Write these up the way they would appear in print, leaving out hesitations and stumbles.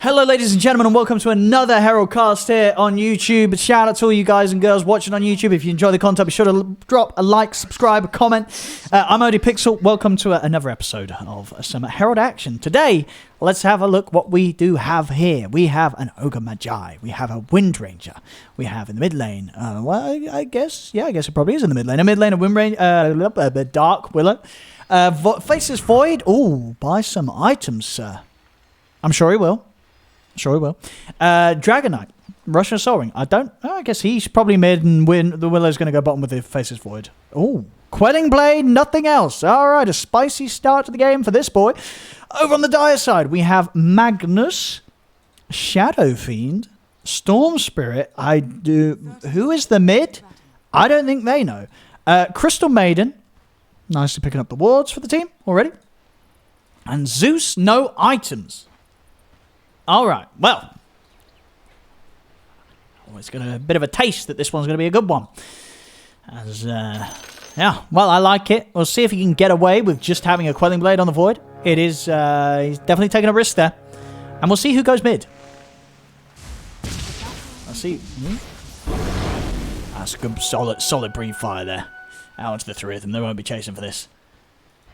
Hello ladies and gentlemen and welcome to another Herald cast here on YouTube. Shout out to all you guys and girls watching on YouTube. If you enjoy the content, be sure to drop a like, subscribe, a comment. I'm ODPixel. Welcome to another episode of some Herald action. Today, let's have a look what we do have here. We have an Ogre Magi. We have a Wind Ranger. We have in the mid lane, I guess it probably is in the mid lane. A mid lane, a Wind Ranger, Dark Willow. Faces Void. Ooh, buy some items, sir. I'm sure he will. Sure he will. Dragon Knight. Russian Soul Ring. I guess he's probably mid and the Willow's going to go bottom with the Faces Void. Ooh. Quelling Blade, nothing else. Alright, a spicy start to the game for this boy. Over on the dire side, we have Magnus, Shadow Fiend, Storm Spirit. Who is the mid? I don't think they know. Crystal Maiden. Nicely picking up the wards for the team already. And Zeus, no items. Alright, well. It's got a bit of a taste that this one's going to be a good one. Yeah, well, I like it. We'll see if he can get away with just having a Quelling Blade on the Void. It is, he's definitely taking a risk there. And we'll see who goes mid. Let's see. That's a good, solid breathe fire there. Out to the three of them. They won't be chasing for this.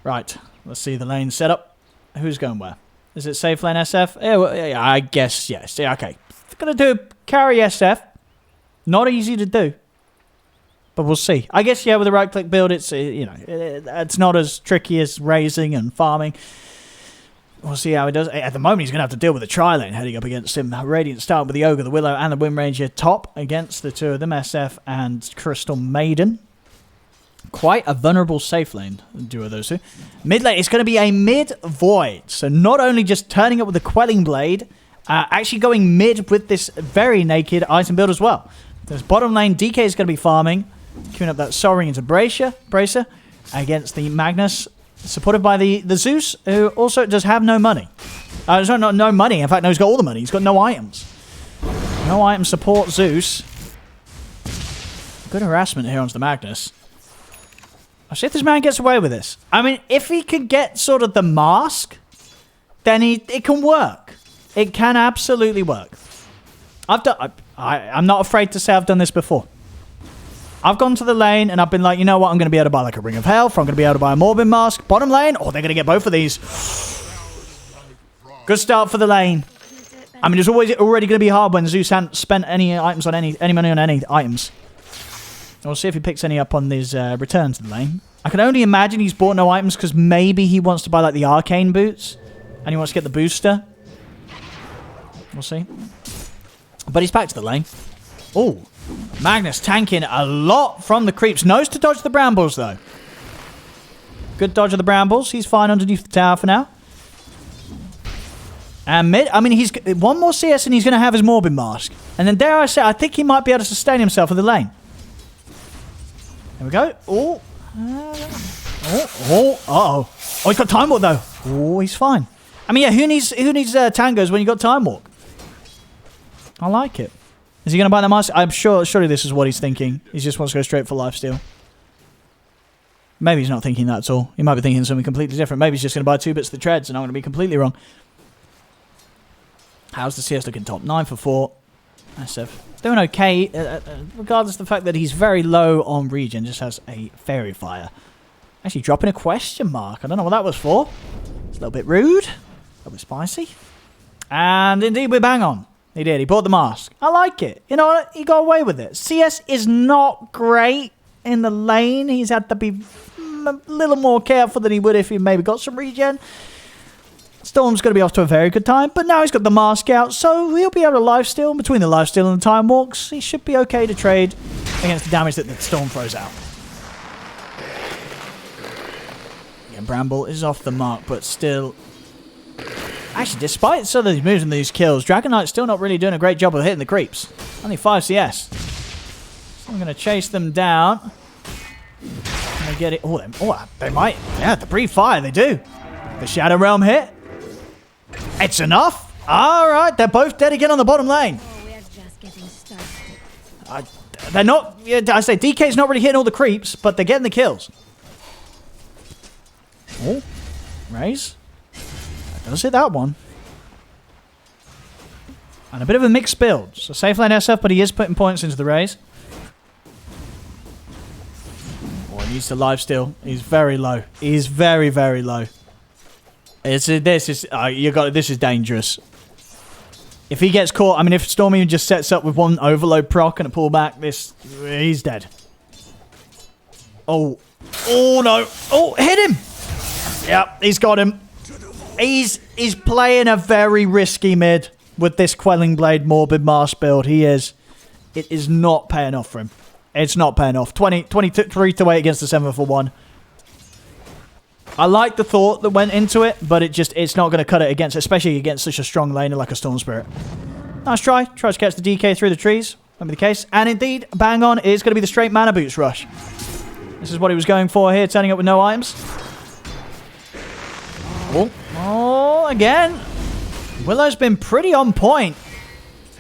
Right, let's see the lane set up. Who's going where? Is it safe lane SF? Yeah, I guess, yes. Yeah, okay. Gonna do carry SF. Not easy to do. But we'll see. I guess, yeah, with the right-click build, it's, it's not as tricky as raising and farming. We'll see how he does. At the moment, he's going to have to deal with the tri-lane heading up against him. Radiant start with the Ogre, the Willow, and the Wind Ranger top against the two of them, SF and Crystal Maiden. Quite a vulnerable safe lane, duo of those two. Mid lane, it's going to be a mid Void. So not only just turning up with the Quelling Blade, actually going mid with this very naked item build as well. There's bottom lane, DK is going to be farming, queuing up that Soul Ring into Bracer against the Magnus, supported by the Zeus, who also does have no money. Sorry, not no money. In fact, no, he's got all the money. He's got no items. No item support Zeus. Good harassment here onto the Magnus. I'll see if this man gets away with this. I mean, if he can get sort of the mask, then it can work. It can absolutely work. I'm not afraid to say I've done this before. I've gone to the lane and I've been like, you know what? I'm going to be able to buy like a Ring of Health. Or I'm going to be able to buy a Morbid Mask. Bottom lane. Oh, they're going to get both of these. Good start for the lane. I mean, it's already going to be hard when Zeus hasn't spent any items on any money on any items. We'll see if he picks any up on his return to the lane. I can only imagine he's bought no items because maybe he wants to buy like the Arcane boots. And he wants to get the booster. We'll see. But he's back to the lane. Oh, Magnus tanking a lot from the creeps. Knows to dodge the brambles though. Good dodge of the brambles. He's fine underneath the tower for now. And mid, I mean, he's one more CS and he's going to have his Morbid Mask. And then dare I say, I think he might be able to sustain himself in the lane. There we go. Oh. Uh-oh. Oh, he's got Time Walk, though. Oh, he's fine. I mean, yeah, who needs tangos when you got Time Walk? I like it. Is he going to buy the mask? I'm sure, surely this is what he's thinking. He just wants to go straight for lifesteal. Maybe he's not thinking that at all. He might be thinking something completely different. Maybe he's just going to buy 2 bits of the treads, and I'm going to be completely wrong. How's the CS looking top? 9 for 4. SF. Doing okay, regardless of the fact that he's very low on regen, just has a Fairy Fire. Actually dropping a question mark. I don't know what that was for. It's a little bit rude. A little bit spicy. And indeed, we're bang on. He did. He bought the mask. I like it. You know what? He got away with it. CS is not great in the lane. He's had to be a little more careful than he would if he maybe got some regen. Storm's going to be off to a very good time, but now he's got the mask out, so he'll be able to lifesteal. Between the lifesteal and the time walks, he should be okay to trade against the damage that the Storm throws out. Yeah, Bramble is off the mark, but still... Actually, despite some of these moves and these kills, Dragon Knight's still not really doing a great job of hitting the creeps. Only 5 CS. So I'm going to chase them down. And they get it... Oh, they might... Yeah, the Breathe Fire, they do. The Shadow Realm hit. It's enough. All right, they're both dead again on the bottom lane. Oh, we're just getting started. They're not... Yeah, I say DK's not really hitting all the creeps, but they're getting the kills. Oh, raise. That does hit that one. And a bit of a mixed build. So safe lane SF, but he is putting points into the Raze. Oh, he needs to lifesteal. He's very low. He's very, very low. This is dangerous. If he gets caught, I mean, if Stormy just sets up with one overload proc and a pullback, he's dead. Oh no! Oh, hit him! Yep, he's got him. He's playing a very risky mid with this Quelling Blade Morbid Mask build. He is. It is not paying off for him. It's not paying off. 23 to 8 against the 7 for 1. I like the thought that went into it, but it's not going to cut it against, especially against such a strong laner like a Storm Spirit. Nice try. Tries to catch the DK through the trees. That'll be the case. And indeed, bang on, it's going to be the straight mana boots rush. This is what he was going for here, turning up with no items. Oh, again. Willow's been pretty on point.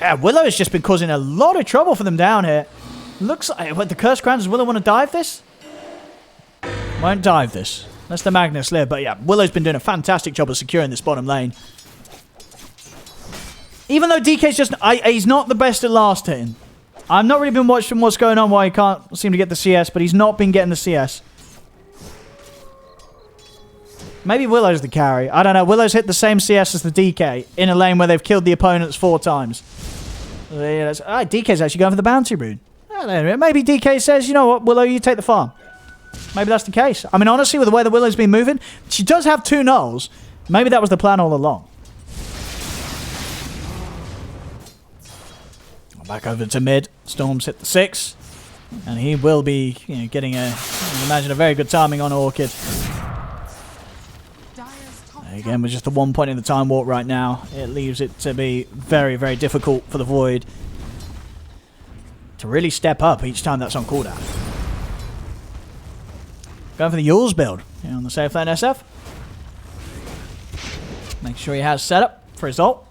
Yeah, Willow has just been causing a lot of trouble for them down here. Looks like, with the Curse Crown, does Willow want to dive this? Won't dive this. That's the Magnus live. But yeah, Willow's been doing a fantastic job of securing this bottom lane. Even though DK's just... he's not the best at last hitting. I've not really been watching what's going on, why he can't seem to get the CS, but he's not been getting the CS. Maybe Willow's the carry. I don't know. Willow's hit the same CS as the DK in a lane where they've killed the opponents 4 times. Yeah, DK's actually going for the bounty rune. Maybe DK says, you know what, Willow, you take the farm. Maybe that's the case. I mean, honestly, with the way the Willow's been moving, she does have 2 nulls. Maybe that was the plan all along. Back over to mid. Storm's hit the 6. And he will be getting I imagine, a very good timing on Orchid. Again, with just the 1 point in the time warp right now, it leaves it to be very, very difficult for the Void to really step up each time that's on cooldown. Going for the Yule's build on the safe lane SF. Make sure he has setup for his ult.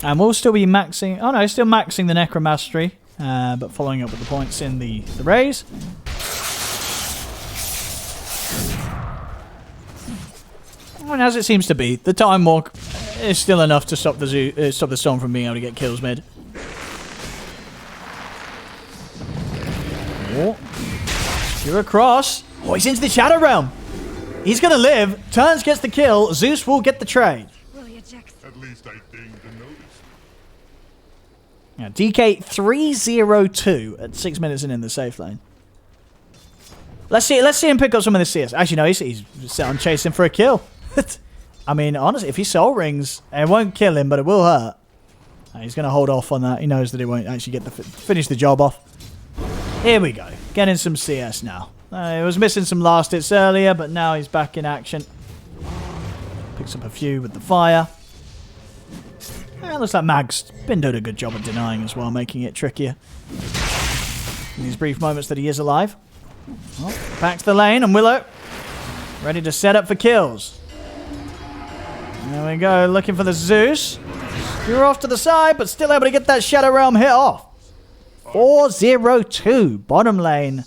And we'll still be maxing... Oh no, still maxing the Necromastery, but following up with the points in the Raze. And as it seems to be, the Time Walk is still enough to stop the Storm from being able to get kills mid. Oh. You're across. Oh, he's into the Shadow Realm. He's going to live. Turns gets the kill. Zeus will get the trade. At least I deigned to notice. Yeah, DK 302 at 6 minutes in the safe lane. Let's see him pick up some of the CS. Actually, no, he's set on chasing for a kill. I mean, honestly, if he soul rings, it won't kill him, but it will hurt. He's going to hold off on that. He knows that he won't actually get finish the job off. Here we go. Getting some CS now. He was missing some last hits earlier, but now he's back in action. Picks up a few with the fire. Looks like Mag's been doing a good job of denying as well, making it trickier. In these brief moments that he is alive. Well, back to the lane, and Willow ready to set up for kills. There we go, looking for the Zeus. You're off to the side, but still able to get that Shadow Realm hit off. 402, bottom lane.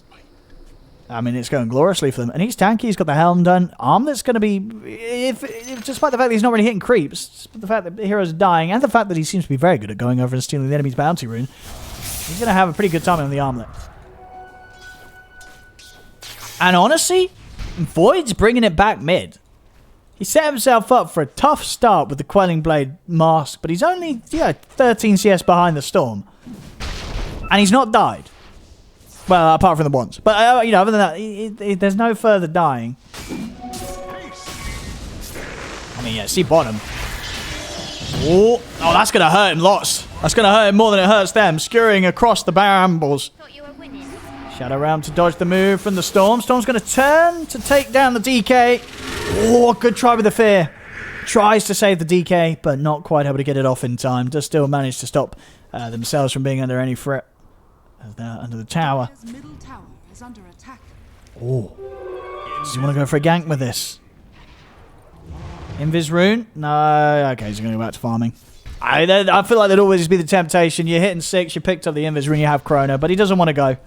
I mean, it's going gloriously for them. And he's tanky, he's got the helm done. Armlet's going to be, despite the fact that he's not really hitting creeps, the fact that the hero's dying, and the fact that he seems to be very good at going over and stealing the enemy's bounty rune, he's going to have a pretty good time on the Armlet. And honestly, Void's bringing it back mid. He set himself up for a tough start with the Quelling Blade mask, but he's only 13 CS behind the Storm. And he's not died. Well, apart from the once. But, other than that, there's no further dying. I mean, yeah, see bottom. Oh, that's going to hurt him lots. That's going to hurt him more than it hurts them. Skewering across the brambles. Shadow Realm to dodge the move from the Storm. Storm's going to turn to take down the DK. Oh, good try with the fear. Tries to save the DK, but not quite able to get it off in time. Does still manage to stop themselves from being under any threat. They're under the tower. Middle tower is under attack. Oh. Does he want to go for a gank with this? Invis rune? No. Okay, he's going to go back to farming. I feel like there'd always be the temptation. You're hitting 6, you picked up the Invis rune, you have Chrono, but he doesn't want to go.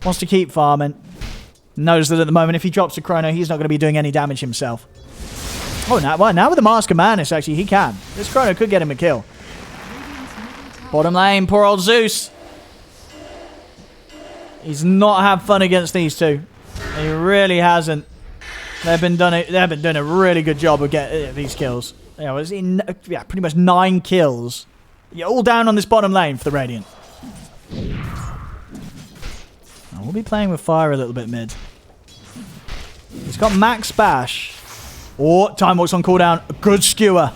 Wants to keep farming. Knows that at the moment, if he drops a Chrono, he's not going to be doing any damage himself. Oh, now with the Mask of Madness, actually, he can. This Chrono could get him a kill. Bottom lane, poor old Zeus. He's not had fun against these two. He really hasn't. They've been doing a really good job of getting these kills. Yeah, pretty much 9 kills. Yeah, all down on this bottom lane for the Radiant. Now, we'll be playing with fire a little bit mid. He's got max bash. Oh, Time Walk's on cooldown. Good skewer.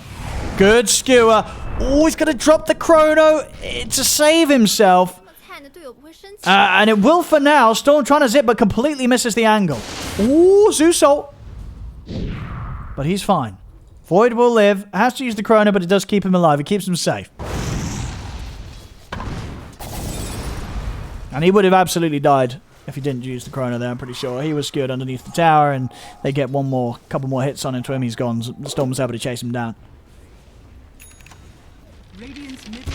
Good skewer. Oh, he's going to drop the Chrono to save himself. And it will for now. Storm trying to zip, but completely misses the angle. Ooh, Zeus ult. But he's fine. Void will live. Has to use the Chrono, but it does keep him alive. It keeps him safe. And he would have absolutely died if he didn't use the Chrono there, I'm pretty sure. He was skewered underneath the tower, and they get couple more hits on him to him. He's gone. Storm was able to chase him down.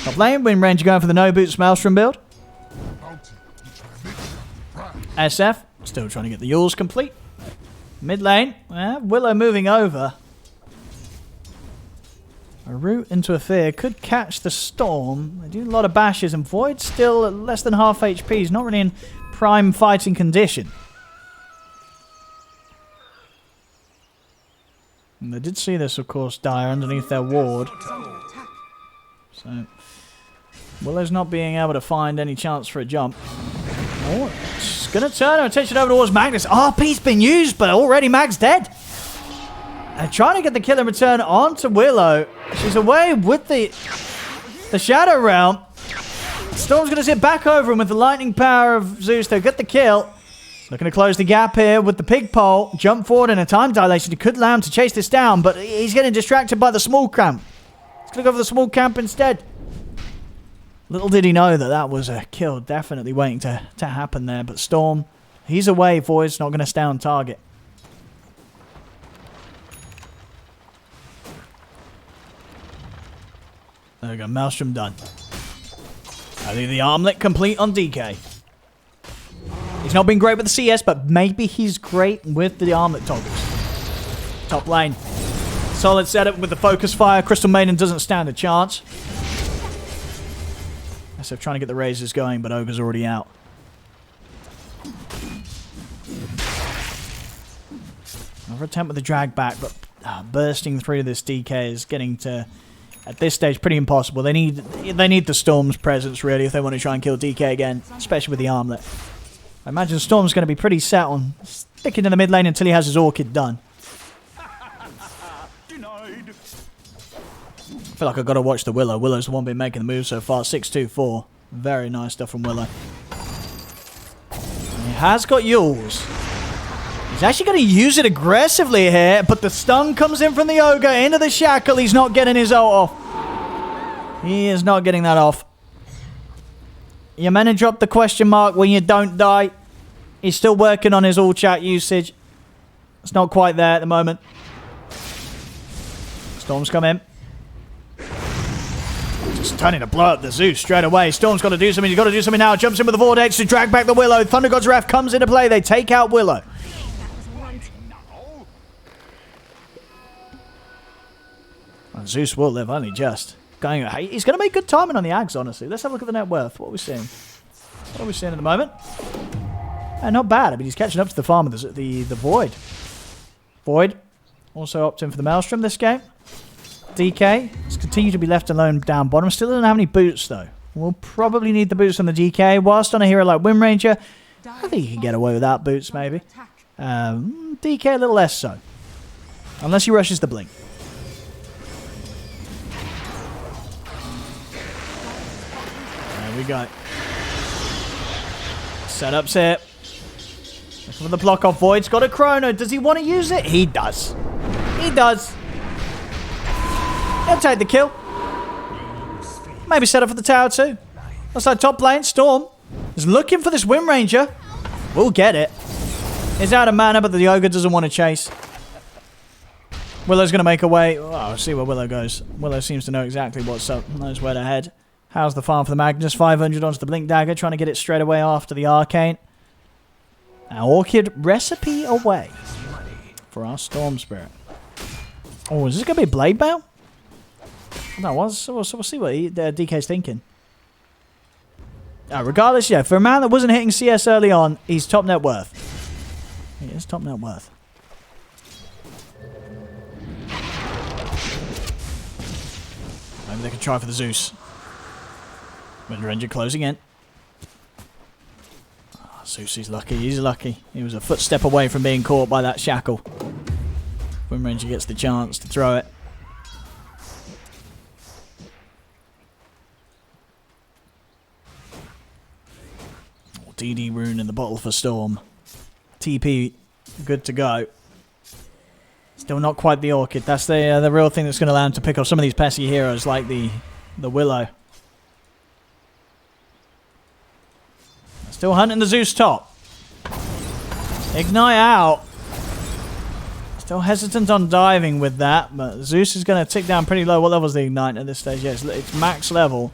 Top lane, Wind Ranger going for the no boots Maelstrom build. SF, still trying to get the Yules complete. Mid lane, Willow moving over. A route into a fear could catch the Storm. They do a lot of bashes, and Void's still at less than half HP. He's not really in prime fighting condition. And they did see this, of course, Dire underneath their ward. So, Willow's not being able to find any chance for a jump. Oh, it's going to turn her attention over towards Magnus. RP's been used, but already Mag's dead. And trying to get the kill in return onto Willow. She's away with the Shadow Realm. Storm's going to sit back over him with the lightning power of Zeus. They'll get the kill. Looking to close the gap here with the pig pole. Jump forward in a time dilation. He could allow him to chase this down, but he's getting distracted by the small camp. He's going to go for the small camp instead. Little did he know that that was a kill definitely waiting to happen there. But Storm, he's away. Void's not going to stay on target. There we go. Maelstrom done. I think the armlet complete on DK. He's not been great with the CS, but maybe he's great with the armlet toggles. Top lane. Solid setup with the focus fire. Crystal Maiden doesn't stand a chance. SF trying to get the razors going, but Ogre's already out. Another attempt with the drag back, but bursting through this DK is getting to, at this stage, pretty impossible. They need the Storm's presence, really, if they want to try and kill DK again, especially with the armlet. I imagine Storm's going to be pretty set on sticking in the mid lane until he has his Orchid done. I feel like I've got to watch the Willow. Willow's the one been making the move so far. 6-2-4. Very nice stuff from Willow. And he has got Yules. He's actually going to use it aggressively here, but the stun comes in from the Ogre into the shackle. He's not getting his ult off. He is not getting that off. Your men drop the question mark when you don't die. He's still working on his all chat usage. It's not quite there at the moment. Storm's come in. Just turning to blow up the Zeus straight away. Storm's got to do something. He's got to do something now. Jumps in with the Vortex to drag back the Willow. Thunder God's Wrath comes into play. They take out Willow. And Zeus will live, only just. He's going to make good timing on the Ags, honestly. Let's have a look at the net worth. What are we seeing? What are we seeing at the moment? Not bad. I mean, he's catching up to the farm of the Void. Void also opting for the Maelstrom this game. DK has continued to be left alone down bottom. Still doesn't have any boots, though. We'll probably need the boots on the DK. Whilst on a hero like Wind Ranger, I think he can get away without boots, maybe. DK a little less so. Unless he rushes the blink. There we go. Setup's here. Looking for the block off. Void's got a Chrono. Does he want to use it? He does. He does. He'll take the kill. Maybe set up for the tower too. Looks like top lane, Storm is looking for this Wind Ranger. We'll get it. He's out of mana, but the Ogre doesn't want to chase. Willow's going to make a way. Oh, I'll see where Willow goes. Willow seems to know exactly what's up. Knows where to head. How's the farm for the Magnus? 500 onto the Blink Dagger. Trying to get it straight away after the Arcane. Now Orchid recipe away for our Storm Spirit. Oh, is this going to be Blade Mail? No, we'll see what DK's thinking. Regardless, yeah, for a man that wasn't hitting CS early on, he's top net worth. He is top net worth. Maybe they can try for the Zeus. Wind closing in. Oh, Zeus, he's lucky. He's lucky. He was a footstep away from being caught by that shackle. Wind Ranger gets the chance to throw it. Oh, DD rune in the bottle for Storm. TP, good to go. Still not quite the Orchid. That's the real thing that's going to allow him to pick off some of these pesky heroes like the Willow. Still hunting the Zeus top. Ignite out. Still hesitant on diving with that, but Zeus is going to tick down pretty low. What level is the Ignite at this stage? Yeah, it's max level.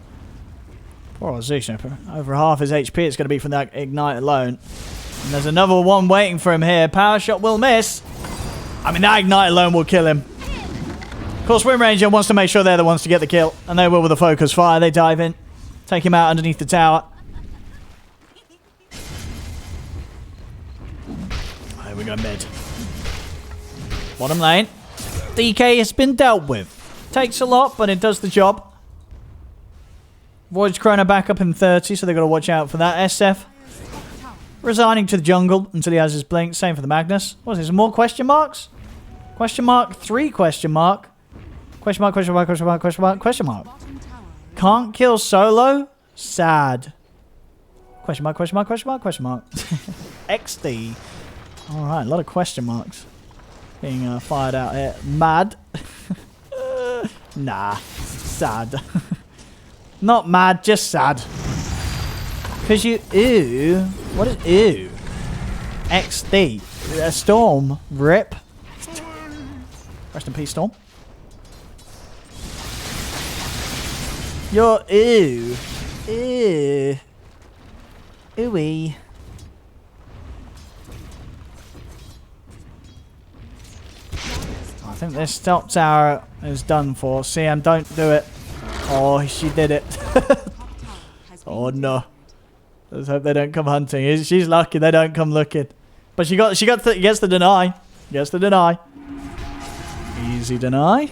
Poor old Zeus. Over half his HP it's going to be from that Ignite alone. And there's another one waiting for him here. Power shot will miss. I mean, that Ignite alone will kill him. Of course, Wind Ranger wants to make sure they're the ones to get the kill. And they will with the focus fire. They dive in. Take him out underneath the tower. Here we go mid. Bottom lane. DK has been dealt with. Takes a lot, but it does the job. Void's Chrono back up in 30, so they've got to watch out for that. SF resigning to the jungle until he has his blink. Same for the Magnus. What's this? More question marks? Question mark? 3 question mark? Question mark, question mark, question mark, question mark, question mark. Can't kill solo? Sad. Question mark, question mark, question mark, question mark. XD. Alright, a lot of question marks being fired out here. Mad. Nah. Sad. Not mad, just sad. Because you... Ew. What is ew? XD. A Storm. Rip. Rest in peace, Storm. You're... Ew. Ew. Ooey. I think this top tower is done for. CM, don't do it. Oh, she did it. Oh no. Let's hope they don't come hunting. She's lucky they don't come looking. But she gets the deny. Gets the deny. Easy deny.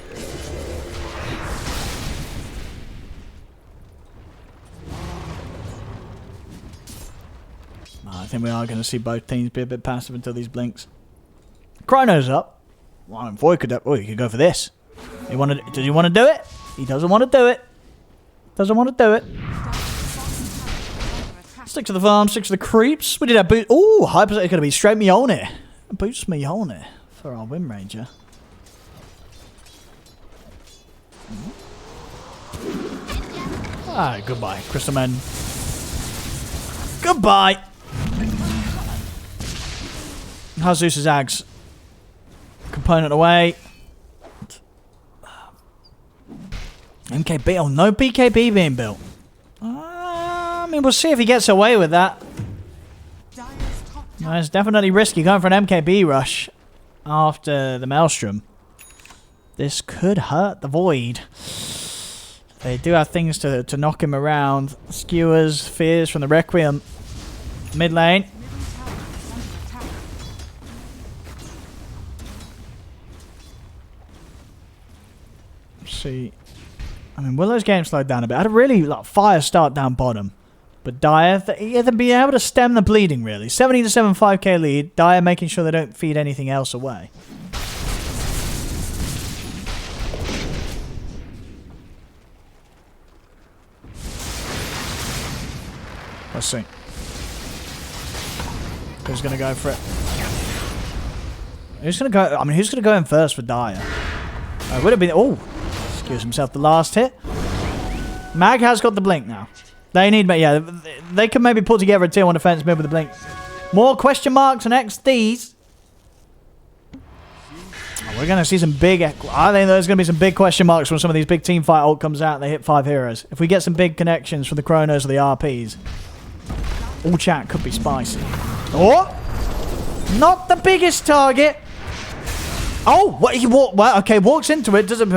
I think we are going to see both teams be a bit passive until these blinks. Chrono's up. Well, Void could. Oh, he could go for this. Does he want to do it? He doesn't want to do it. Doesn't want to do it. Stick to the farm. Stick to the creeps. We did our boot. Oh, hyper. It's going to be straight Mione. Boost Mione for our Wind Ranger. Ah, goodbye, Crystal Man. Goodbye. How's Zeus's Ags? Component away. MKB. Oh, no BKB being built. I mean, we'll see if he gets away with that. No, it's definitely risky going for an MKB rush after the Maelstrom. This could hurt the Void. They do have things to knock him around. Skewers, Fears from the Requiem. Mid lane. See, I mean, Willow's game slowed down a bit. I had a really fire start down bottom, but Dire, they've been able to stem the bleeding really. 70 to 75k lead. Dire making sure they don't feed anything else away. Let's see. Who's gonna go for it? Who's gonna go? I mean, who's gonna go in first for Dire? Would have been. Oh. Gives himself the last hit. Mag has got the blink now. They need, yeah, they can maybe pull together a tier 1 defense mid with the blink. More question marks and XDs. Oh, we're going to see some big... I think there's going to be some big question marks when some of these big team fight ult comes out and they hit 5 heroes. If we get some big connections from the Chronos or the RPs, all chat could be spicy. Oh! Not the biggest target. Oh, what, he walks into it. Doesn't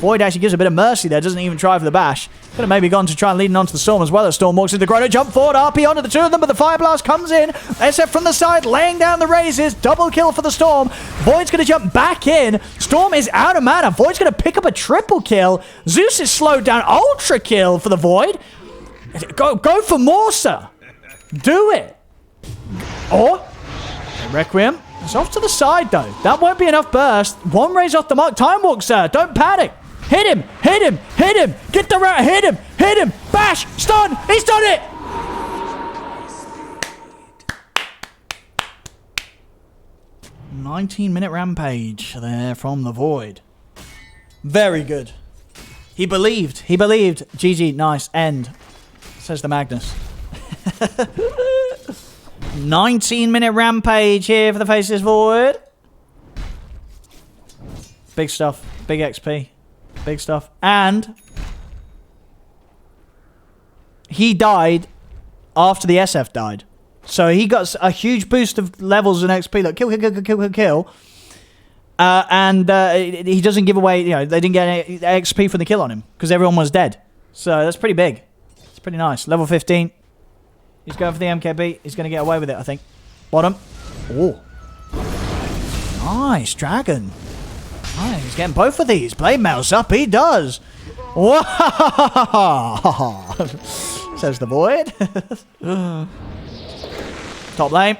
Void actually gives a bit of mercy there. Doesn't even try for the bash. Could have maybe gone to try and lead onto the Storm as well. As Storm walks into the Chrono. Jump forward. RP onto the two of them, but the Fire Blast comes in. SF from the side, laying down the raises. Double kill for the Storm. Void's going to jump back in. Storm is out of mana. Void's going to pick up a triple kill. Zeus is slowed down. Ultra kill for the Void. Go for more, sir. Do it. Or Requiem. It's off to the side, though. That won't be enough burst. One raise off the mark. Time Walk, sir. Don't panic. Hit him. Hit him. Hit him. Get the rat. Hit him. Hit him. Bash. Stun. He's done it. "19-minute rampage there from the Void. Very good. He believed. He believed. GG. Nice. End. Says the Magnus. 19-minute rampage here for the Faceless Void. Big stuff. Big XP. Big stuff. And he died after the SF died. So he got a huge boost of levels and XP. Like kill. And he doesn't give away, they didn't get any XP for the kill on him because everyone was dead. So that's pretty big. It's pretty nice. Level 15. He's going for the MKB. He's going to get away with it, I think. Bottom. Oh. Nice. Dragon. Nice. He's getting both of these. Blade Mail's up. He does. Whoa. Says the Void. Top lane.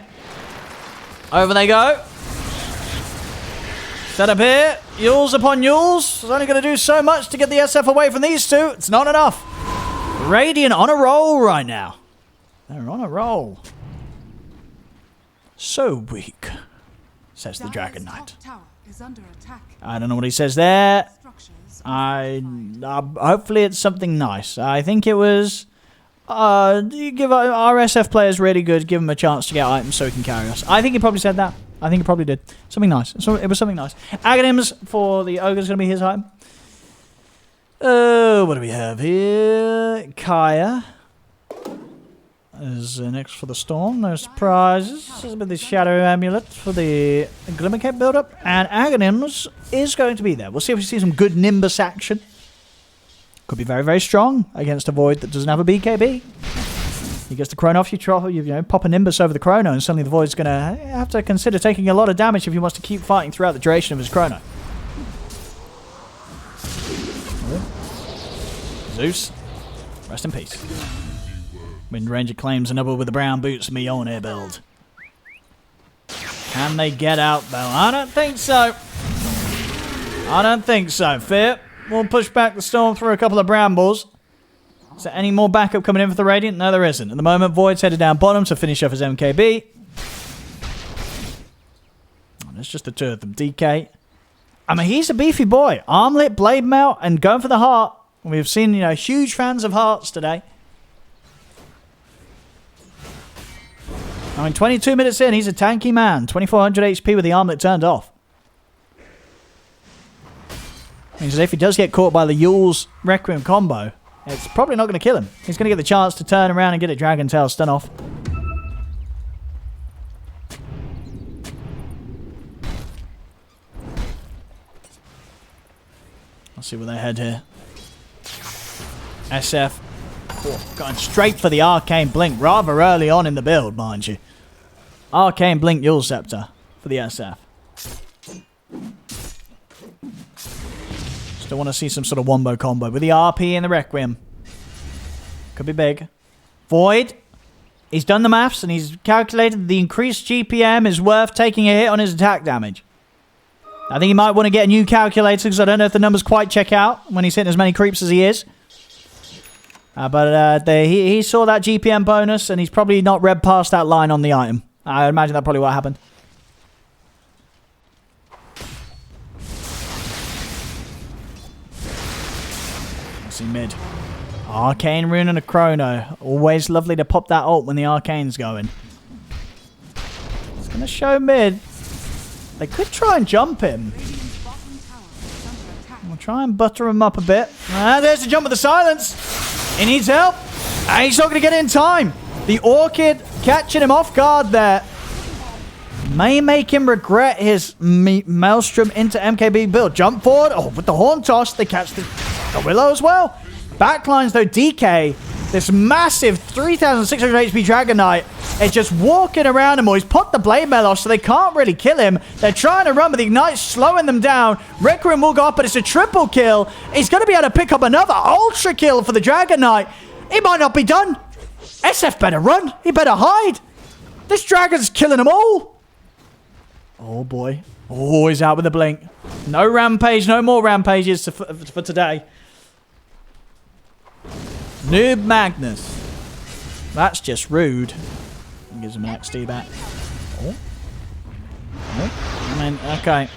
Over they go. Set up here. Yules upon Yules. It's only going to do so much to get the SF away from these two. It's not enough. Radiant on a roll right now. They're on a roll. So weak, says the Dragon Knight. I don't know what he says there. Hopefully it's something nice. I think it was... you give our SF players really good. Give them a chance to get items so he can carry us. I think he probably said that. I think he probably did. Something nice. So it was something nice. Aghanims for the Ogre's going to be his item. What do we have here? Kaya is next for the Storm. No surprises. This is a bit of the Shadow Amulet for the Glimmer Cape build-up. And Aghanims is going to be there. We'll see if we see some good Nimbus action. Could be very, very strong against a Void that doesn't have a BKB. He gets the Chrono off, you pop a Nimbus over the Chrono, and suddenly the Void's going to have to consider taking a lot of damage if he wants to keep fighting throughout the duration of his Chrono. Zeus, rest in peace. Windranger claims another with the brown boots Mjolnir build. Can they get out, though? I don't think so. I don't think so. Fear. We'll push back the Storm through a couple of brambles. Is there any more backup coming in for the Radiant? No, there isn't. At the moment, Void's headed down bottom to finish off his MKB. There's just the two of them. DK. I mean, he's a beefy boy. Armlet, Blade Mail, and going for the heart. We've seen, huge fans of hearts today. I mean, 22 minutes in, he's a tanky man. 2400 HP with the armlet turned off. Means that if he does get caught by the Yules Requiem combo, it's probably not going to kill him. He's going to get the chance to turn around and get a Dragon Tail stun off. Let's see where they head here. SF. Oh, going straight for the Arcane Blink rather early on in the build, mind you. Arcane Blink Yule Scepter for the SF. Still want to see some sort of wombo combo with the RP and the Requiem. Could be big. Void. He's done the maths and he's calculated the increased GPM is worth taking a hit on his attack damage. I think he might want to get a new calculator because I don't know if the numbers quite check out when he's hitting as many creeps as he is. But he saw that GPM bonus and he's probably not read past that line on the item. I imagine that's probably what happened. Let's see mid. Arcane Rune and a Chrono. Always lovely to pop that ult when the Arcane's going. It's going to show mid. They could try and jump him. We'll try and butter him up a bit. There's the jump with the silence. He needs help. And he's not going to get it in time. The Orchid catching him off guard there. may make him regret his Maelstrom into MKB build. Jump forward. Oh, with the horn toss, they catch the Willow as well. Backlines, though, DK, this massive 3,600 HP Dragon Knight, is just walking around him. He's put the Blade Mail off, so they can't really kill him. They're trying to run, but the Ignite's slowing them down. Requiem will go up, but it's a triple kill. He's going to be able to pick up another ultra kill for the Dragon Knight. He might not be done. SF better run. He better hide. This Dragon's killing them all. Oh, boy. Oh, he's out with a blink. No rampage. No more rampages for today. Noob Magnus. That's just rude. Gives him an XD back. Oh. Oh. I mean, okay.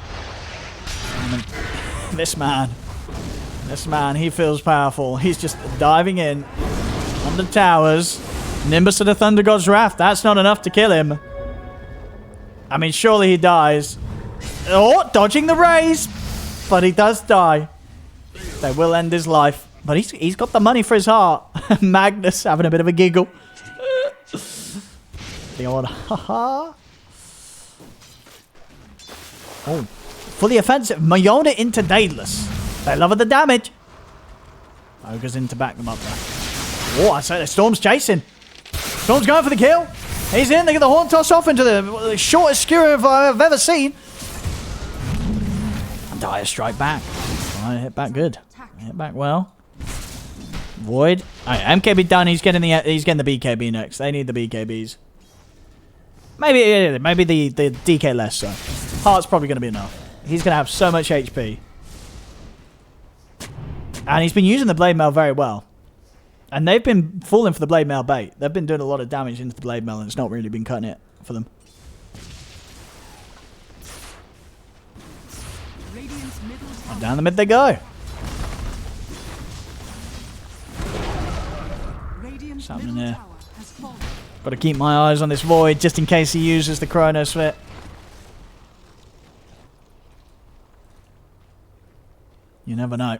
I mean, this man, he feels powerful. He's just diving in on the towers. Nimbus of the Thunder God's Wrath. That's not enough to kill him. I mean, surely he dies. Oh, dodging the rays. But he does die. They will end his life. But he's got the money for his heart. Magnus having a bit of a giggle. The old haha. Oh, fully offensive. Mayona into Daedalus. They love the damage. Ogre's in to back them up there. Oh, I say the Storm's chasing. Storm's going for the kill. He's in. They get the horn toss off into the shortest skewer I've ever seen. And Dire strike back. I hit back good. Hit back well. Void. Right, MKB done. He's getting the BKB next. They need the BKBs. Maybe the DK less so. Heart's probably going to be enough. He's going to have so much HP. And he's been using the Blade Mail very well. And they've been falling for the Blade Mail bait. They've been doing a lot of damage into the Blade Mail and it's not really been cutting it for them. And down the mid they go. What's happening here? Got to keep my eyes on this Void just in case he uses the Chronos Fit. You never know.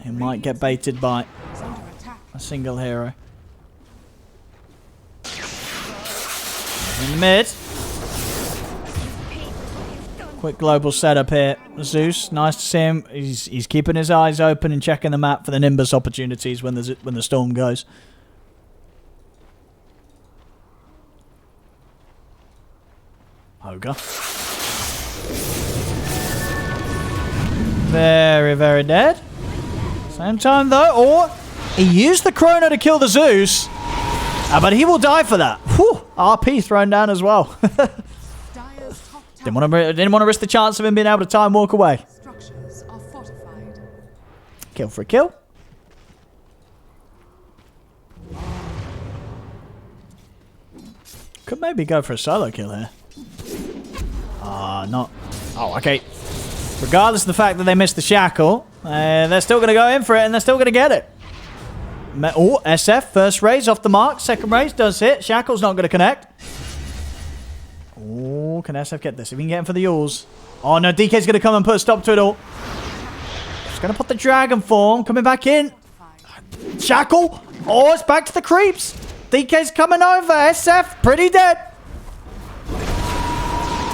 He might get baited by a single hero. In the mid. Quick global setup here. Zeus, nice to see him. He's keeping his eyes open and checking the map for the Nimbus opportunities when the storm goes. Ogre. Very, very dead. Same time though. Or he used the Chrono to kill the Zeus. But he will die for that. Whew, RP thrown down as well. Didn't want to risk the chance of him being able to time walk away. Kill for a kill. Could maybe go for a solo kill here. Not. Oh, okay. Regardless of the fact that they missed the shackle, they're still going to go in for it and they're still going to get it. Oh, SF, first raise off the mark. Second raise does hit. Shackle's not going to connect. Oh, can SF get this? If he can get him for the Yules. Oh, no, DK's going to come and put a stop to it all. He's going to put the Dragon form. Coming back in. Shackle. Oh, it's back to the creeps. DK's coming over. SF, pretty dead.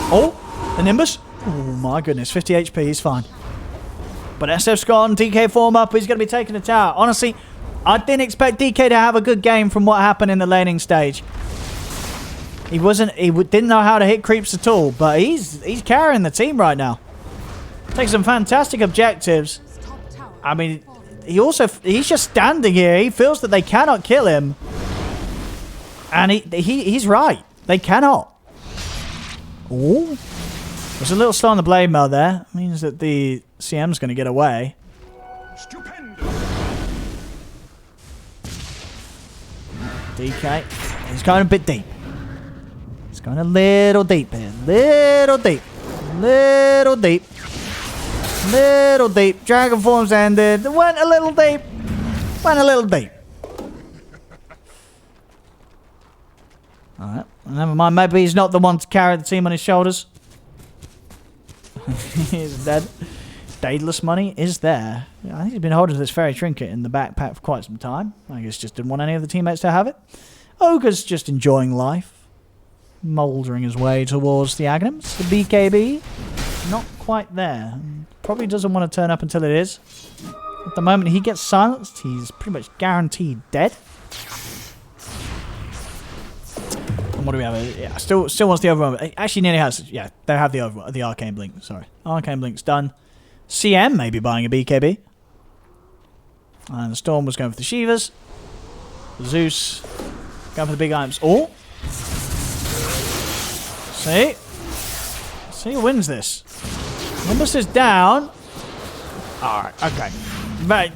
Oh, the Nimbus. Oh, my goodness. 50 HP. He's fine. But SF's gone. DK form up. He's going to be taking the tower. Honestly, I didn't expect DK to have a good game from what happened in the laning stage. He didn't know how to hit creeps at all, but he's carrying the team right now. Takes some fantastic objectives. I mean, he's just standing here. He feels that they cannot kill him. And he's right. They cannot. Oh. There's a little slow on the Blade Mail there. Means that the CM's going to get away. DK. He's going a bit deep. He's going a little deep here. Little deep. Little deep. Little deep. Dragon form's ended. Went a little deep. Went a little deep. Alright. Never mind. Maybe he's not the one to carry the team on his shoulders. He's dead. Daedalus money is there. I think he's been holding this fairy trinket in the backpack for quite some time. I guess just didn't want any of the teammates to have it. Ogre's just enjoying life. mouldering his way towards the Aghanims. The BKB, not quite there. Probably doesn't want to turn up until it is. At the moment he gets silenced, he's pretty much guaranteed dead. And what do we have? Yeah, still wants the overwhelm. It actually nearly has. Yeah, they have the arcane blink. Sorry, arcane blink's done. CM maybe buying a BKB. And the Storm was going for the Shivas. Zeus going for the big items. Oh, see who wins this. Nimbus is down. All right, okay. But,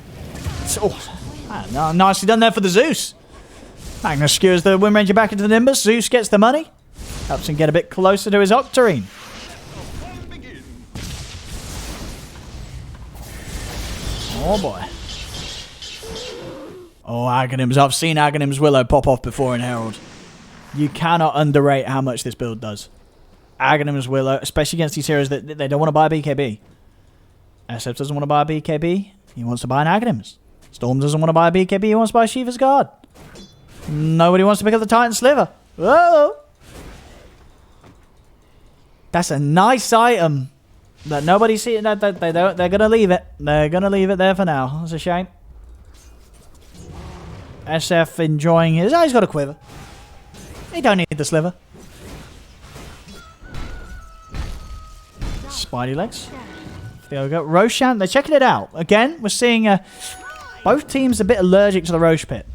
nicely done there for the Zeus. Magnus skewers the Wind Ranger back into the Nimbus. Zeus gets the money. Helps him get a bit closer to his Octarine. Oh boy. Oh, Aghanims. I've seen Aghanim's Willow pop off before in Herald. You cannot underrate how much this build does. Aghanim's Willow, especially against these heroes that they don't want to buy a BKB. SF doesn't want to buy a BKB. He wants to buy an Aghanims. Storm doesn't want to buy a BKB. He wants to buy Shiva's Guard. Nobody wants to pick up the Titan Sliver. Whoa! That's a nice item that nobody sees. They're gonna leave it. They're gonna leave it there for now. That's a shame. SF enjoying his. Oh, he's got a quiver. He don't need the sliver. Spidey legs. There we go. Roshan, they're checking it out. Again, we're seeing both teams a bit allergic to the Roche Pit.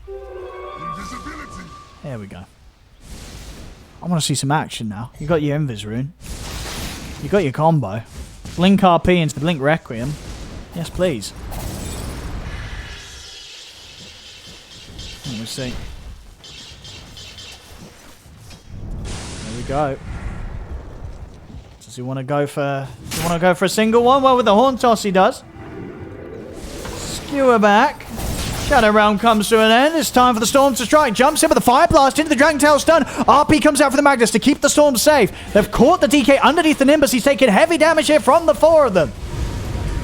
Invisibility. There we go. I want to see some action now. You got your Invis rune. You got your combo. Blink RP into the Blink Requiem. Yes, please. Let me see. There we go. Does he want to go for? Does he want to go for a single one? Well, with the Horn Toss, he does. Skewer back. Shadow Realm comes to an end. It's time for the Storm to strike. Jumps in with the Fire Blast into the Dragon Tail stun. RP comes out for the Magnus to keep the Storm safe. They've caught the DK underneath the Nimbus. He's taking heavy damage here from the four of them.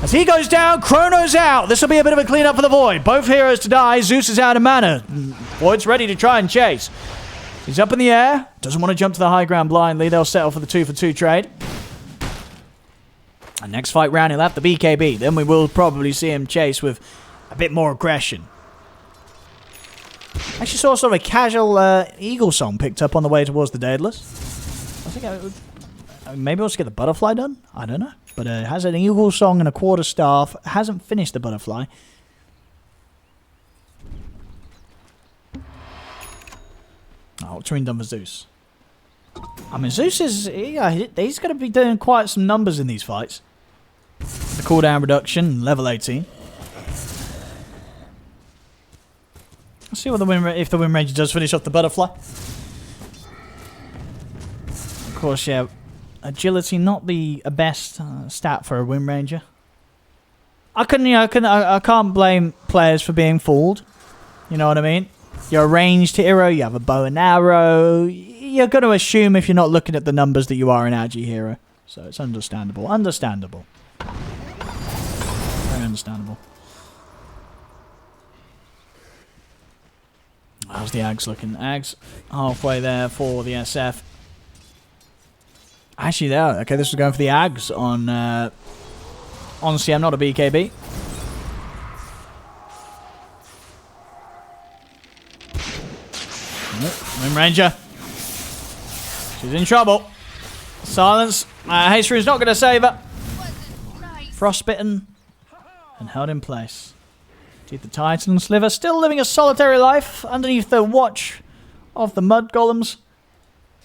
As he goes down, Chrono's out. This will be a bit of a cleanup for the Void. Both heroes to die. Zeus is out of mana. Void's ready to try and chase. He's up in the air. Doesn't want to jump to the high ground blindly. They'll settle for the 2-for-2 trade. And next fight round, he'll have the BKB. Then we will probably see him chase with a bit more aggression. I actually saw sort of a casual Eagle song picked up on the way towards the Daedalus. I think maybe I'll just get the Butterfly done. I don't know. But it has an Eagle song and a quarter staff. It hasn't finished the Butterfly. Oh, what's Ring done for Zeus? I mean, Zeus is... Yeah, he's going to be doing quite some numbers in these fights. The cooldown reduction, level 18. Let's see what if the Wind Ranger does finish off the Butterfly. Of course, yeah. Agility, not the best stat for a Wind Ranger. I can't blame players for being fooled. You know what I mean? You're a ranged hero, you have a bow and arrow. You're going to assume if you're not looking at the numbers that you are an agi hero. So it's understandable. Understandable. Very understandable. How's the Ags looking? Ags halfway there for the SF. Actually, there. Okay, this is going for the Ags on CM, not a BKB. Wind Ranger. She's in trouble. Silence. Haste Rune's not going to save her. Frostbitten and held in place. Indeed, the Titan Sliver still living a solitary life underneath the watch of the Mud Golems.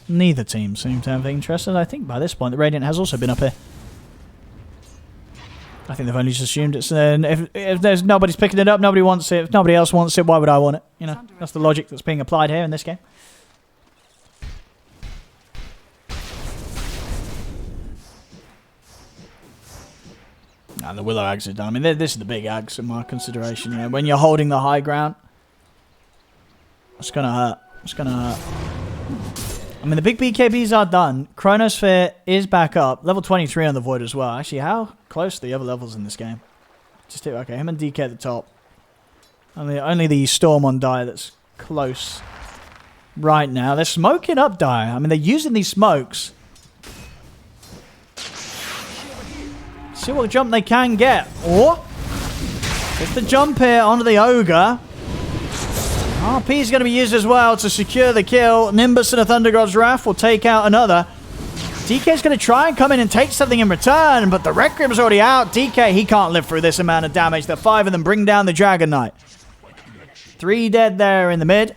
Neither team seem to have interest, and I think by this point the Radiant has also been up here. I think they've only just assumed it's... if there's nobody's picking it up, nobody wants it. If nobody else wants it, why would I want it? You know, that's the logic that's being applied here in this game. And the Willow Ags are done. I mean, this is the big Ags in my consideration. You know, when you're holding the high ground, it's going to hurt. It's going to hurt. I mean, the big BKBs are done. Chronosphere is back up. Level 23 on the Void as well. Actually, how close are the other levels in this game? Just okay, him and DK at the top. Only the Storm on die that's close right now. They're smoking up Dire. I mean, they're using these smokes. See what jump they can get. Or get the jump here onto the Ogre. RP is going to be used as well to secure the kill. Nimbus and a Thunder God's Wrath will take out another. DK's going to try and come in and take something in return, but the Requiem's already out. DK, he can't live through this amount of damage. The 5 of them bring down the Dragon Knight. 3 dead there in the mid.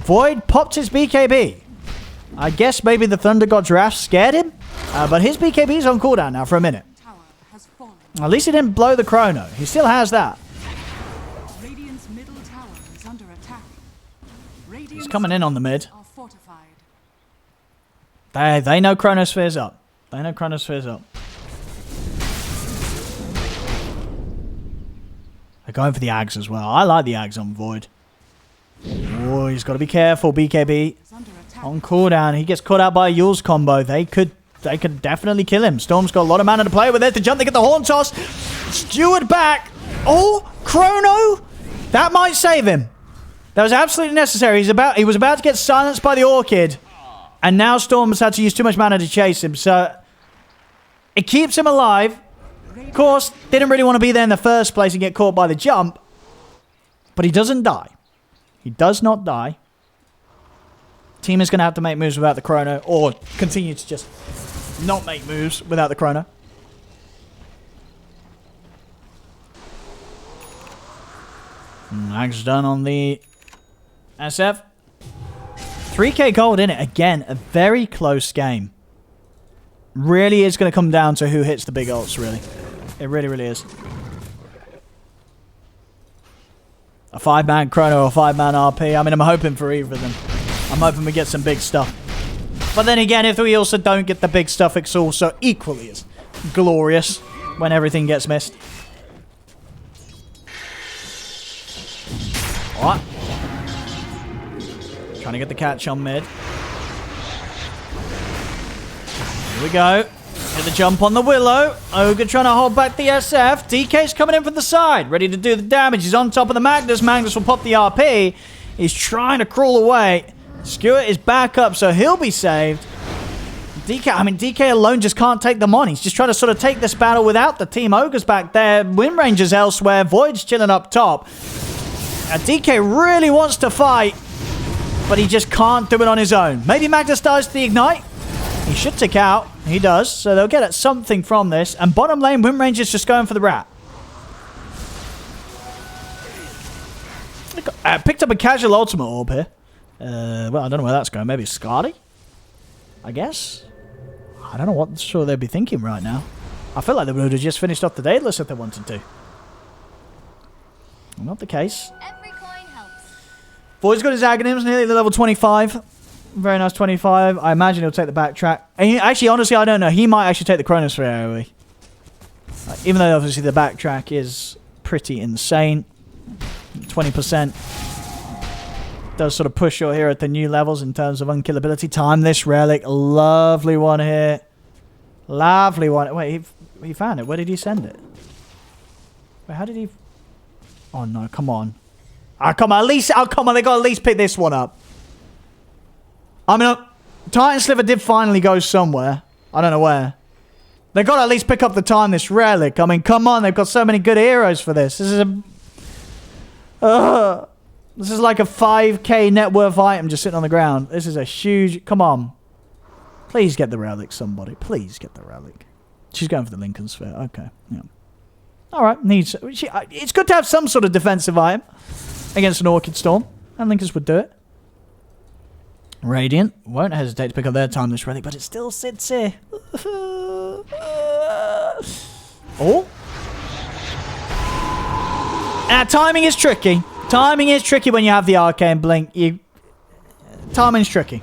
Void popped his BKB. I guess maybe the Thunder God's Wrath scared him, but his BKB's on cooldown now for a minute. Tower has fallen. At least he didn't blow the Chrono. He still has that. Radiant's middle tower is under attack. He's coming in on the mid. Are fortified. They know Chronosphere's up. They know Chronosphere's up. They're going for the Ags as well. I like the Ags on Void. Oh, he's got to be careful. BKB Is under attack. on cooldown. He gets caught out by a Yule's combo. They could definitely kill him. Storm's got a lot of mana to play with. There's the jump. They get the Horn Toss. Steward back. Oh, Chrono. That might save him. That was absolutely necessary. He was about to get silenced by the Orchid. And now Storm's had to use too much mana to chase him. So it keeps him alive. Of course, didn't really want to be there in the first place and get caught by the jump. But he doesn't die. He does not die. Team is going to have to make moves without the Chrono. Or continue to just not make moves without the Chrono. Mag's done on the SF. 3k gold in it. Again, a very close game. Really is going to come down to who hits the big ults, really. It really, really is. A 5-man Chrono or a 5-man RP. I mean, I'm hoping for either of them. I'm hoping we get some big stuff. But then again, if we also don't get the big stuff, it's also equally as glorious when everything gets missed. What? Trying to get the catch on mid. Here we go. Get the jump on the Willow. Ogre trying to hold back the SF. DK's coming in from the side. Ready to do the damage. He's on top of the Magnus. Magnus will pop the RP. He's trying to crawl away. Skewett is back up, so he'll be saved. DK alone just can't take them on. He's just trying to sort of take this battle without the team. Ogre's back there. Wind Ranger's elsewhere. Void's chilling up top. DK really wants to fight, but he just can't do it on his own. Maybe Magnus dies to the Ignite. He should tick out. He does. So they'll get at something from this. And bottom lane, Wind Ranger's just going for the rat. Picked up a casual ultimate orb here. Well, I don't know where that's going. Maybe Scardy? I guess? I don't know what sure they'd be thinking right now. I feel like they would have just finished off the Daedalus if they wanted to. Not the case. Every coin helps. Void's got his Aghanims, nearly level 25. Very nice 25. I imagine he'll take the backtrack. And actually, honestly, I don't know. He might actually take the Chronosphere AoE. Even though, obviously, the backtrack is pretty insane. 20%. Does sort of push your hero at the new levels in terms of unkillability. Time this relic. Lovely one here. Lovely one. Wait, he found it. Where did he send it? Wait, how did he... Oh, no. Come on. Ah, come on. At least... Oh, come on. They got to at least pick this one up. I mean, Titan Sliver did finally go somewhere. I don't know where. They got to at least pick up the time this relic. I mean, come on. They've got so many good heroes for this. This is a... This is like a 5k net worth item just sitting on the ground. This is a huge... Come on. Please get the relic, somebody. Please get the relic. She's going for the Lincoln Sphere. Okay. Yeah. Alright. It's good to have some sort of defensive item against an Orchid Storm. And Linkers would do it. Radiant won't hesitate to pick up their timeless relic, but it still sits here. Oh. Timing is tricky. Timing is tricky when you have the Arcane Blink. Timing's tricky.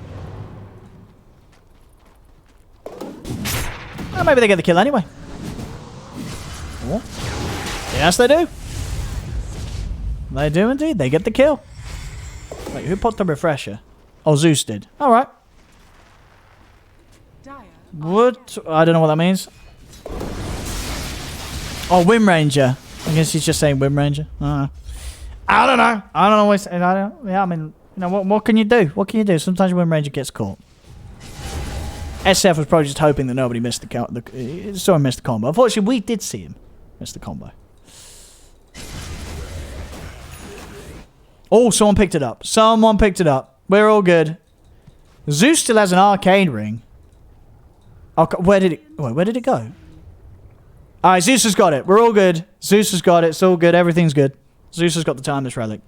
Well, maybe they get the kill anyway. Oh. Yes, they do. They do indeed. They get the kill. Wait, who popped the refresher? Oh, Zeus did. Alright. What? I don't know what that means. Oh, Wind Ranger. I guess he's just saying Wind Ranger. I don't know. I don't know. Yeah, I mean, You know, what can you do? What can you do? Sometimes when Ranger gets caught. SF was probably just hoping that nobody missed saw him miss the combo. Unfortunately, we did see him miss the combo. Oh, someone picked it up. Someone picked it up. We're all good. Zeus still has an arcade ring. Oh, where did it go? Alright, Zeus has got it. We're all good. Zeus has got it. It's all good. Everything's good. Zeus has got the timeless relic.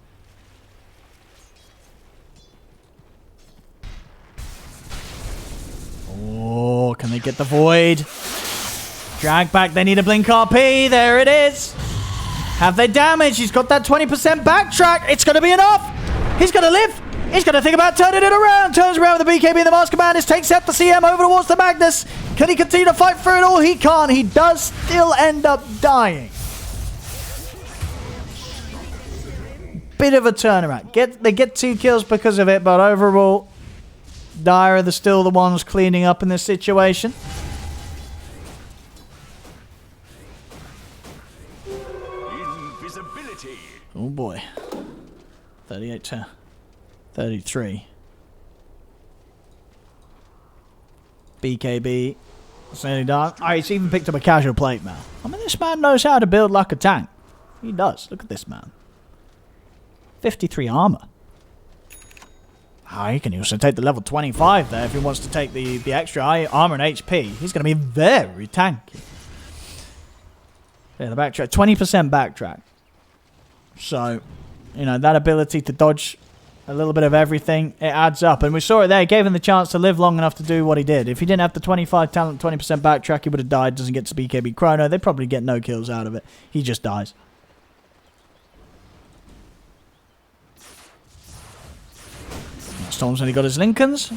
Oh, can they get the void? Drag back. They need a blink RP. There it is. Have they damage? He's got that 20% backtrack. It's going to be enough. He's going to live. He's going to think about turning it around. Turns around with the BKB and the Master Madness. Takes out the CM over towards the Magnus. Can he continue to fight through it all? He can't. He does still end up dying. Bit of a turnaround. They get 2 kills because of it, but overall, Dire are still the ones cleaning up in this situation. Invisibility. Oh boy. 38 to 33. BKB. Sandy Dark. Oh, he's even picked up a casual plate now. I mean, this man knows how to build like a tank. He does. Look at this man. 53 armor. Oh, he can also take the level 25 there if he wants to take the extra armor and HP. He's going to be very tanky. Yeah, the backtrack. 20% backtrack. So, you know, that ability to dodge a little bit of everything, it adds up. And we saw it there. It gave him the chance to live long enough to do what he did. If he didn't have the 25 talent, 20% backtrack, he would have died. Doesn't get to BKB Chrono. They'd probably get no kills out of it. He just dies. Storm's only got his Lincolns.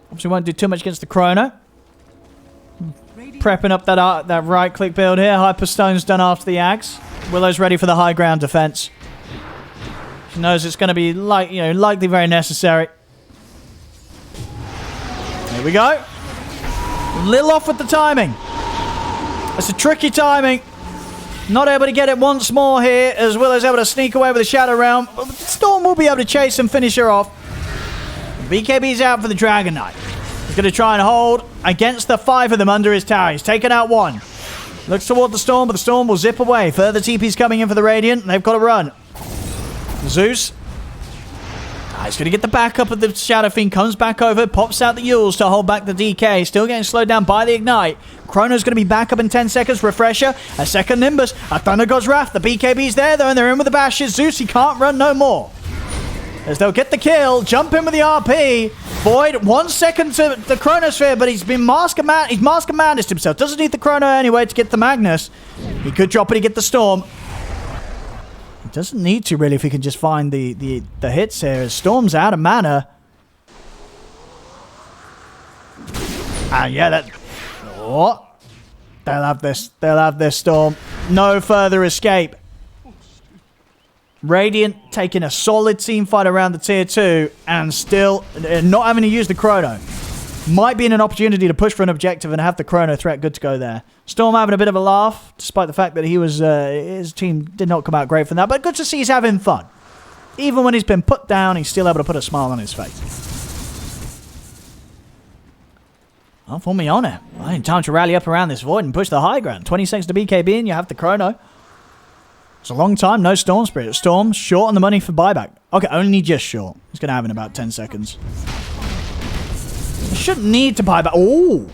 Obviously won't do too much against the Chrono. Prepping up that right-click build here. Hyperstone's done after the Axe. Willow's ready for the high ground defense. She knows it's going to be likely very necessary. Here we go. A little off with the timing. It's a tricky timing. Not able to get it once more here, as Willow's able to sneak away with the Shadow Realm. But Storm will be able to chase and finish her off. BKB's out for the Dragon Knight. He's going to try and hold against the 5 of them under his tower. He's taken out 1. Looks toward the Storm, but the Storm will zip away. Further TP's coming in for the Radiant. They've got to run. Zeus. He's going to get the backup of the Shadow Fiend. Comes back over. Pops out the Yules to hold back the DK. Still getting slowed down by the Ignite. Chrono's going to be back up in 10 seconds. Refresher. A second Nimbus. A Thunder God's Wrath. The BKB's there though, and they're in with the bashes. Zeus, he can't run no more. As they'll get the kill. Jump in with the RP. Void. 1 second to the Chronosphere, but he's been He's Master Madness himself. Doesn't need the Chrono anyway to get the Magnus. He could drop it to get the Storm. Doesn't need to really if he can just find the hits here. Storm's out of mana. Yeah, that... Oh. They'll have this. They'll have this, Storm. No further escape. Radiant taking a solid team fight around the tier 2 and still not having to use the Chrono. Might be in an opportunity to push for an objective and have the Chrono threat good to go there. Storm having a bit of a laugh, despite the fact that he was his team did not come out great from that. But good to see he's having fun. Even when he's been put down, he's still able to put a smile on his face. Well, for me on it. I need time to rally up around this void and push the high ground. 20 seconds to BKB and you have the Chrono. It's a long time, no Storm Spirit. Storm short on the money for buyback. Okay, only just short. He's going to have in about 10 seconds. Shouldn't need to buy back. Oh,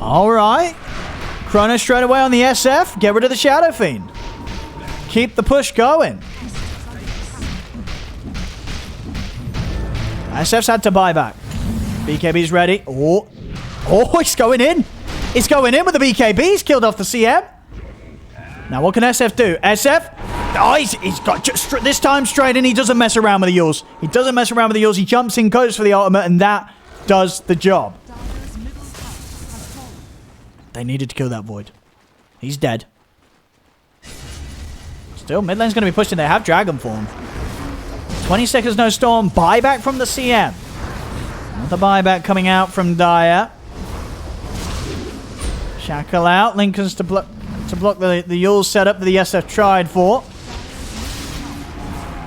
all right. Chrono straight away on the SF. Get rid of the Shadow Fiend. Keep the push going. SF's had to buy back. BKB's ready. Oh, he's going in. He's going in with the BKB. He's killed off the CM. Now, what can SF do? SF? Oh, he's got just this time straight in. He doesn't mess around with the Yules. He doesn't mess around with the Yules. He jumps in, goes for the ultimate, and that does the job. They needed to kill that Void. He's dead. Still, mid lane's going to be pushed in. They have Dragon Form. 20 seconds, no Storm. Buyback from the CM. Another buyback coming out from Dire. Shackle out. Lincoln's to block the Yules setup that the SF tried for.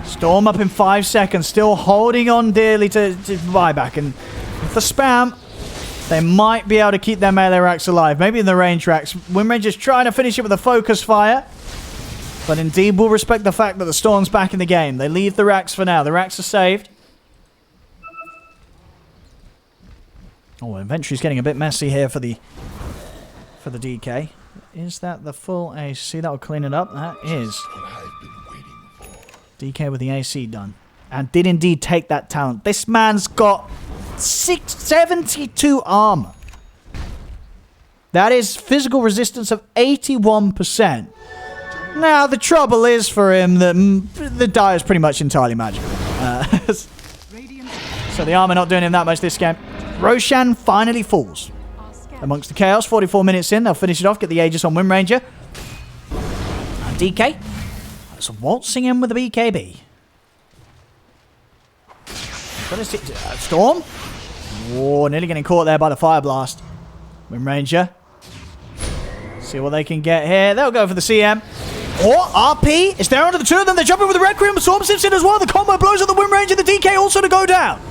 Storm up in 5 seconds, still holding on dearly to buyback. And with the spam, they might be able to keep their melee racks alive. Maybe in the range racks. Windranger's trying to finish it with a focus fire. But indeed will respect the fact that the Storm's back in the game. They leave the racks for now. The racks are saved. Oh, inventory's getting a bit messy here for the DK. Is that the full AC? That will clean it up. That is. DK with the AC done. And did indeed take that talent. This man's got 672 armor. That is physical resistance of 81%. Now, the trouble is for him that the die is pretty much entirely magical. So the armor not doing him that much this game. Roshan finally falls. Amongst the chaos, 44 minutes in, they'll finish it off, get the Aegis on Windranger. And DK, that's waltzing in with the BKB. Storm. Whoa, nearly getting caught there by the Fire Blast. Windranger. See what they can get here. They'll go for the CM. Or RP. It's there under the two of them. They're jumping with the Requiem. Storm sips in as well. The combo blows at the Windranger. The DK also to go down.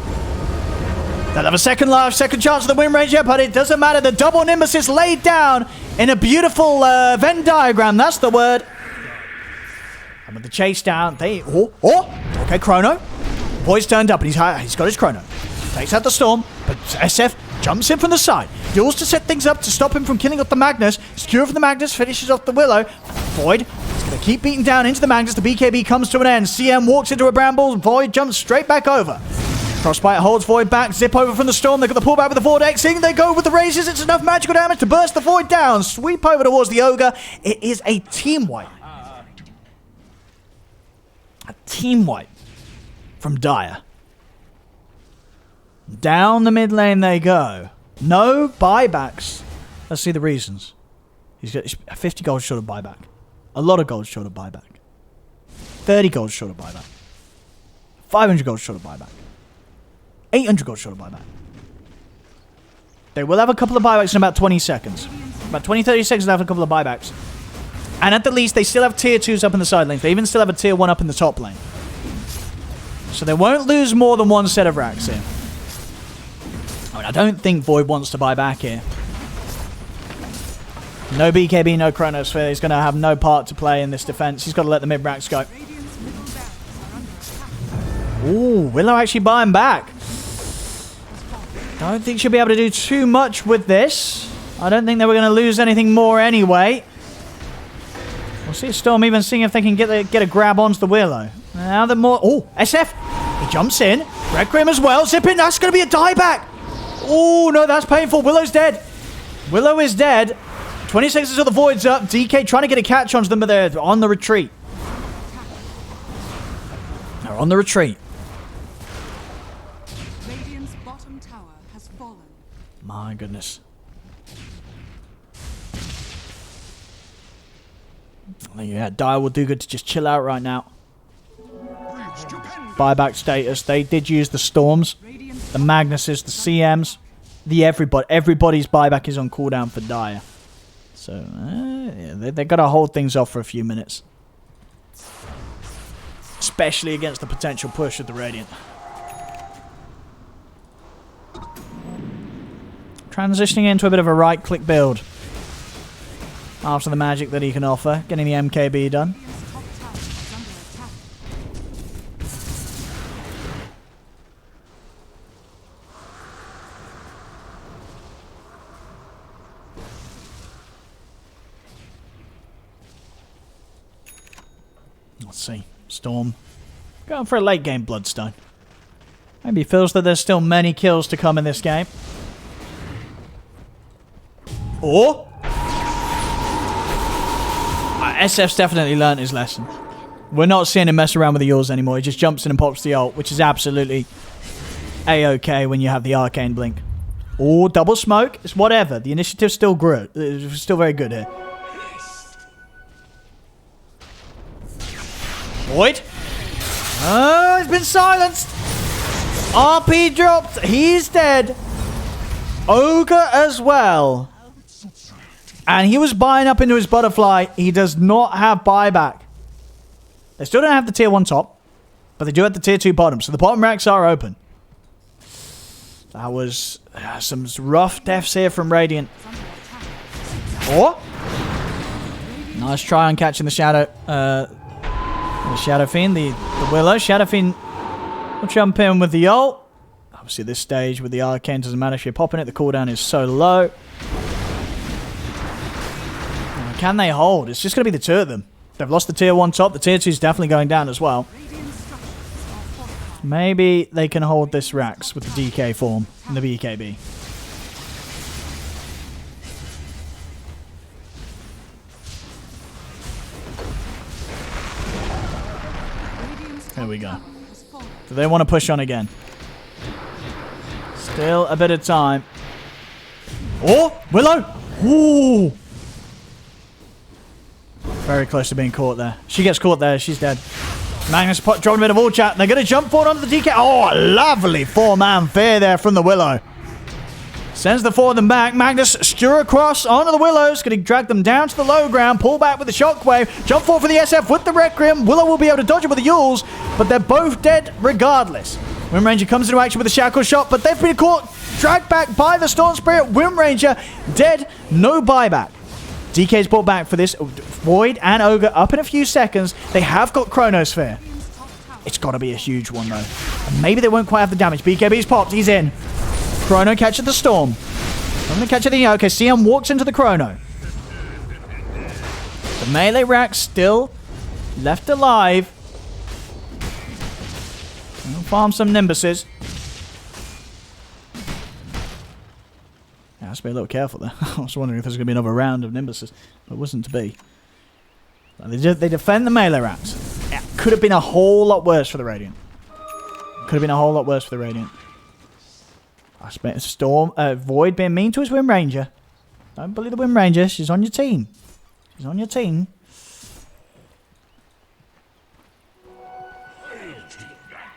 They'll have a second life, second chance of the Windranger, but it doesn't matter. The double Nimbus is laid down in a beautiful Venn diagram. That's the word. And with the chase down, they... Okay, Chrono. Boy's turned up, and he's got his Chrono. Takes out the Storm, but SF jumps in from the side. Duels to set things up to stop him from killing off the Magnus. Secure for the Magnus, finishes off the Willow. Void is going to keep beating down into the Magnus. The BKB comes to an end. CM walks into a bramble. Void jumps straight back over. Frostbite holds Void back. Zip over from the Storm. They've got the pullback with the Vortexing. They go with the raises. It's enough magical damage to burst the Void down. Sweep over towards the Ogre. It is a team wipe. A team wipe from Dire. Down the mid lane they go. No buybacks. Let's see the reasons. He's got 50 gold short of buyback. A lot of gold short of buyback. 30 gold short of buyback. 500 gold short of buyback. 800 gold short of buyback. They will have a couple of buybacks in about 20 seconds. About 20-30 seconds they'll have a couple of buybacks. And at the least, they still have tier 2s up in the side lanes. They even still have a tier 1 up in the top lane. So they won't lose more than one set of racks here. I mean, I don't think Void wants to buy back here. No BKB, no Chronosphere. He's going to have no part to play in this defense. He's got to let the mid-racks go. Ooh, Willow actually buying back. Don't think she'll be able to do too much with this. I don't think they were going to lose anything more anyway. We'll see Storm even seeing if they can get a grab onto the Willow. Now the more... Oh, SF! He jumps in. Requiem as well. Zip in. That's going to be a dieback. Oh, no, that's painful. Willow's dead. Willow is dead. 20 seconds until the Void's up. DK trying to get a catch onto them, but they're on the retreat. They're on the retreat. Radiant's bottom tower has fallen. My goodness. I think, yeah, Dire will do good to just chill out right now. Buyback status. They did use the Storms, the Magnuses, the CMs, the everybody's buyback is on cooldown for Dire. So, yeah, they've got to hold things off for a few minutes. Especially against the potential push of the Radiant. Transitioning into a bit of a right-click build. After the magic that he can offer. Getting the MKB done. Let's see. Storm. Going for a late game Bloodstone. Maybe he feels that there's still many kills to come in this game. Or... SF's definitely learned his lesson. We're not seeing him mess around with the yours anymore. He just jumps in and pops the ult, which is absolutely A-okay when you have the Arcane Blink. Or double smoke. It's whatever. The initiative's still good. It's still very good here. Void. Oh, he's been silenced. RP dropped. He's dead. Ogre as well. And he was buying up into his butterfly. He does not have buyback. They still don't have the tier 1 top. But they do have the tier 2 bottom, so the bottom racks are open. That was some rough deaths here from Radiant. Oh! Nice try on catching the Shadow. The Shadow Fiend, the Willow. Shadow Fiend will jump in with the ult. Obviously, this stage with the Arcane doesn't matter if you're popping it. The cooldown is so low. Can they hold? It's just going to be the two of them. They've lost the tier 1 top. The tier 2 is definitely going down as well. Maybe they can hold this Rax with the DK form and the BKB. There we go. Do they want to push on again? Still a bit of time. Oh! Willow! Ooh! Very close to being caught there. She gets caught there. She's dead. Magnus dropping a bit of all chat. They're going to jump forward onto the DK. Oh, lovely 4-man fear there from the Willow. Sends the 4 of them back. Magnus steer across onto the Willows. Going to drag them down to the low ground. Pull back with the shockwave. Jump forward for the SF with the Requiem. Willow will be able to dodge it with the Yules, but they're both dead regardless. Wind Ranger comes into action with a shackle shot, but they've been caught. Dragged back by the Storm Spirit. Wind Ranger dead. No buyback. DK's brought back for this. Void and Ogre up in a few seconds. They have got Chronosphere. It's got to be a huge one, though. And maybe they won't quite have the damage. BKB's popped. He's in. Chrono catches the Storm. I'm going to catch it. Okay, CM walks into the Chrono. The melee rack still left alive. We'll farm some Nimbuses. Yeah, I have to be a little careful there. I was wondering if there's going to be another round of Nimbuses. But it wasn't to be. They defend the melee racks. It could have been a whole lot worse for the Radiant. Could have been a whole lot worse for the Radiant. I spent a Storm, Void being mean to his Wind Ranger. Don't believe the Wind Ranger. She's on your team. She's on your team.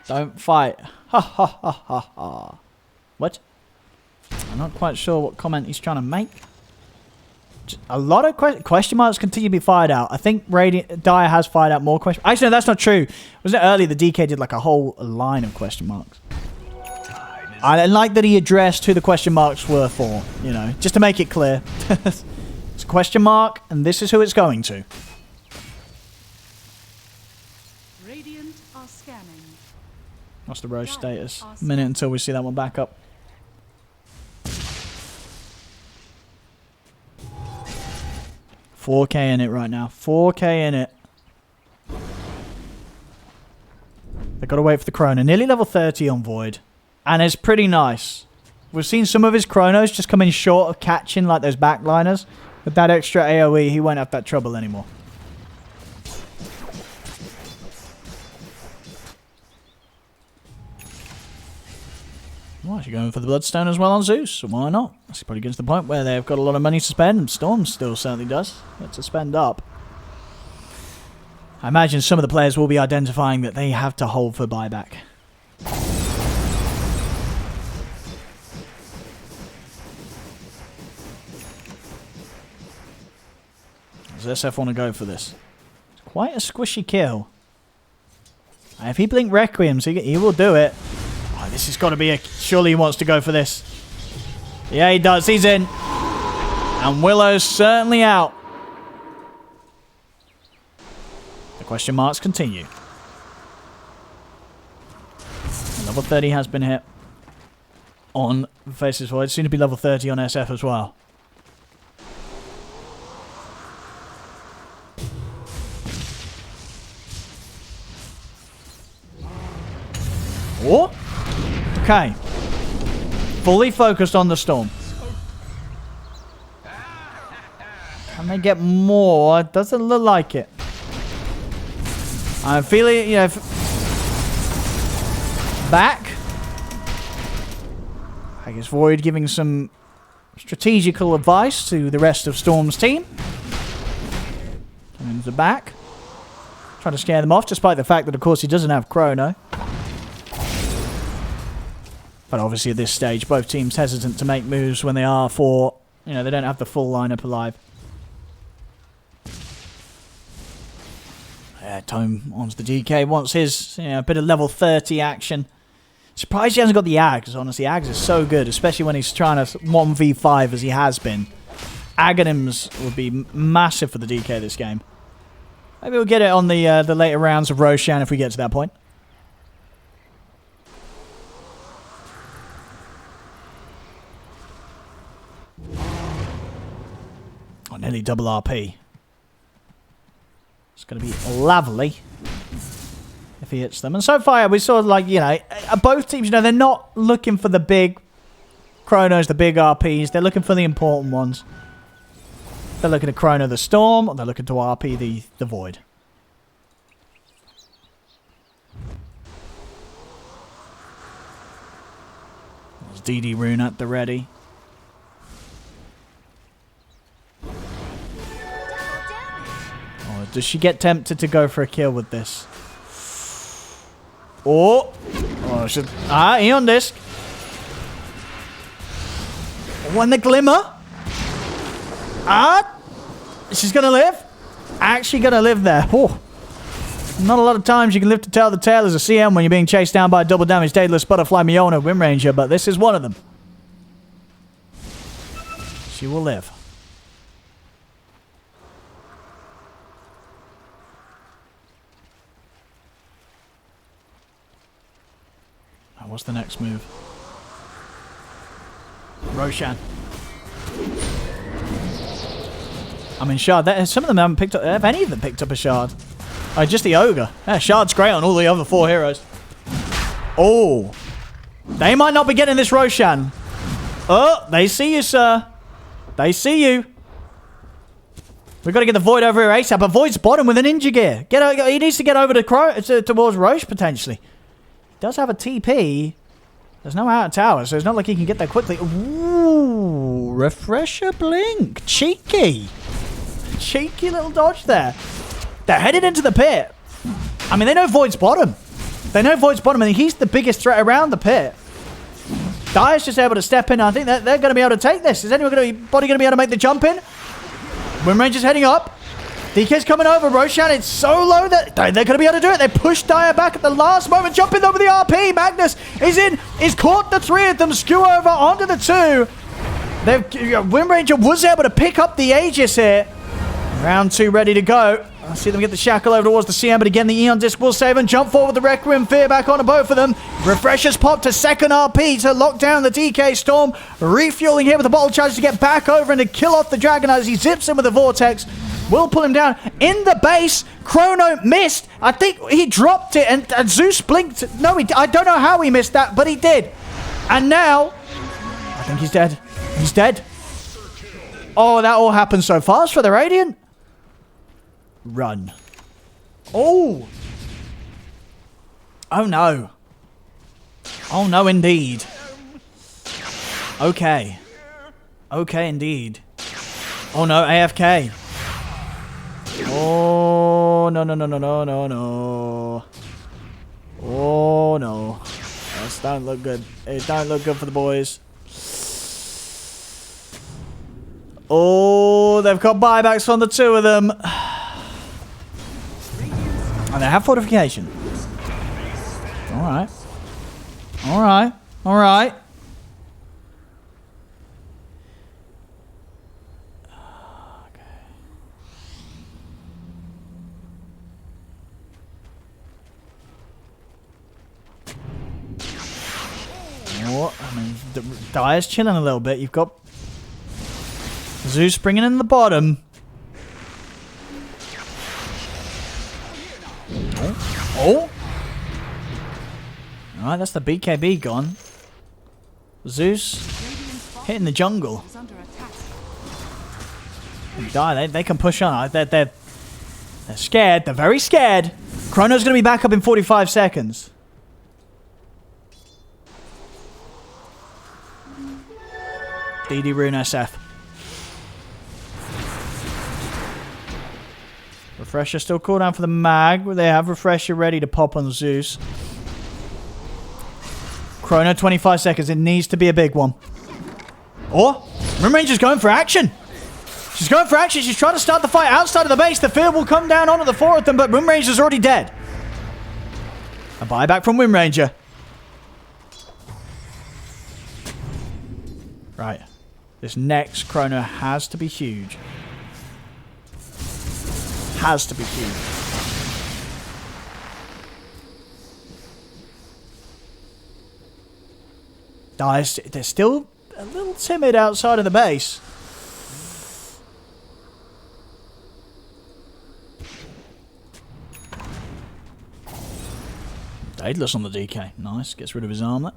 Don't fight. Ha ha ha ha ha. What? I'm not quite sure what comment he's trying to make. A lot of question marks continue to be fired out. I think Dire has fired out more questions. Actually, no, that's not true. Wasn't it earlier the DK did like a whole line of question marks? I like that he addressed who the question marks were for, you know, just to make it clear. It's a question mark, and this is who it's going to. Radiant are scanning. What's the Roche status? A minute until we see that one back up. $4K in it right now. 4K in it. They've got to wait for the Chrono. Nearly level 30 on Void. And it's pretty nice. We've seen some of his Chronos just coming short of catching like those backliners. With that extra AoE, he won't have that trouble anymore. Well, she's going for the Bloodstone as well on Zeus. Why not? That's probably gets to the point where they've got a lot of money to spend. And Storm still certainly does. Got to spend up. I imagine some of the players will be identifying that they have to hold for buyback. Does SF want to go for this? It's quite a squishy kill. And if he blink Requiems, he will do it. Oh, this has got to be a... Surely he wants to go for this. Yeah, he does. He's in. And Willow's certainly out. The question marks continue. And level 30 has been hit on Faces Void. Soon to be level 30 on SF as well. Oh! Okay. Fully focused on the Storm. Can they get more? Doesn't look like it. I'm feeling, you know, back. I guess Void giving some strategical advice to the rest of Storm's team. Coming to the back. Trying to scare them off, despite the fact that, of course, he doesn't have Chrono. But obviously at this stage, both teams hesitant to make moves when they are for, you know, they don't have the full lineup alive. Yeah, Tome wants the DK, wants his a bit of level 30 action. Surprised he hasn't got the Ags. Honestly, Ags is so good, especially when he's trying to 1v5 as he has been. Aghanims would be massive for the DK this game. Maybe we'll get it on the later rounds of Roshan if we get to that point. Oh, nearly double RP. It's going to be lovely if he hits them. And so far, we saw, like, both teams, they're not looking for the big Chronos, the big RPs. They're looking for the important ones. They're looking to Chrono the Storm, or they're looking to RP the Void. There's DD Rune at the ready. Oh, does she get tempted to go for a kill with this? Oh, Eon Disc. When the Glimmer. She's going to live. Actually going to live there. Oh. Not a lot of times you can live to tell the tale as a CM when you're being chased down by a double damage Daedalus Butterfly Miona Wind Ranger, but this is one of them. She will live. What's the next move? Roshan. I mean, Shard. Some of them haven't picked up. Have any of them picked up a Shard? Oh, just the Ogre. Yeah, Shard's great on all the other 4 heroes. Oh. They might not be getting this Roshan. Oh, they see you, sir. They see you. We've got to get the Void over here ASAP. But Void's bottom with a Ninja Gear. He needs to get over towards Roche, potentially. Does have a TP. There's no out of tower, so it's not like he can get there quickly. Ooh, Refresher Blink. Cheeky. Cheeky little dodge there. They're headed into the pit. I mean, they know Void's bottom. They know Void's bottom, and he's the biggest threat around the pit. Dire's just able to step in. I think that they're going to be able to take this. Is anybody going to be able to make the jump in? Wind Ranger's heading up. DK's coming over. Roshan, it's so low that they're going to be able to do it. They push Dire back at the last moment, jumping over the RP. Magnus is in. He's caught the 3 of them. Skew over onto the 2. Wind Ranger was able to pick up the Aegis here. Round 2 ready to go. I see them get the shackle over towards the CM, but again, the Eon Disc will save and jump forward with the Requiem Fear back onto both of them. Refreshers pop to second RP to lock down the DK Storm. Refueling here with the bottle charge to get back over and to kill off the Dragon as he zips in with the Vortex. Will pull him down in the base. Chrono missed. I think he dropped it, and Zeus blinked. No, I don't know how he missed that, but he did. And now, I think he's dead. He's dead. Oh, that all happened so fast for the Radiant. Run. Oh. Oh, no. Oh, no, indeed. Okay. Okay, indeed. Oh, no, AFK. Oh, no, no, no, no, no, no, no. Oh, no. This don't look good. It don't look good for the boys. Oh, they've got buybacks on the 2 of them. And they have fortification. Alright. Alright. Alright. Oh, I mean, Dire's chilling a little bit. You've got Zeus bringing in the bottom. Oh. Alright, that's the BKB gone. Zeus hitting the jungle. Die, they can push on. They're scared. They're very scared. Chrono's going to be back up in 45 seconds. DD Rune SF. Refresher still cooldown for the mag. They have Refresher ready to pop on Zeus. Chrono, 25 seconds. It needs to be a big one. Oh, Wind Ranger's going for action. She's going for action. She's trying to start the fight outside of the base. The fear will come down onto the four of them, but Wind Ranger's already dead. A buyback from Wind Ranger. Right. This next chrono has to be huge. Has to be huge. They're still a little timid outside of the base. Daedalus on the DK. Nice. Gets rid of his armlet.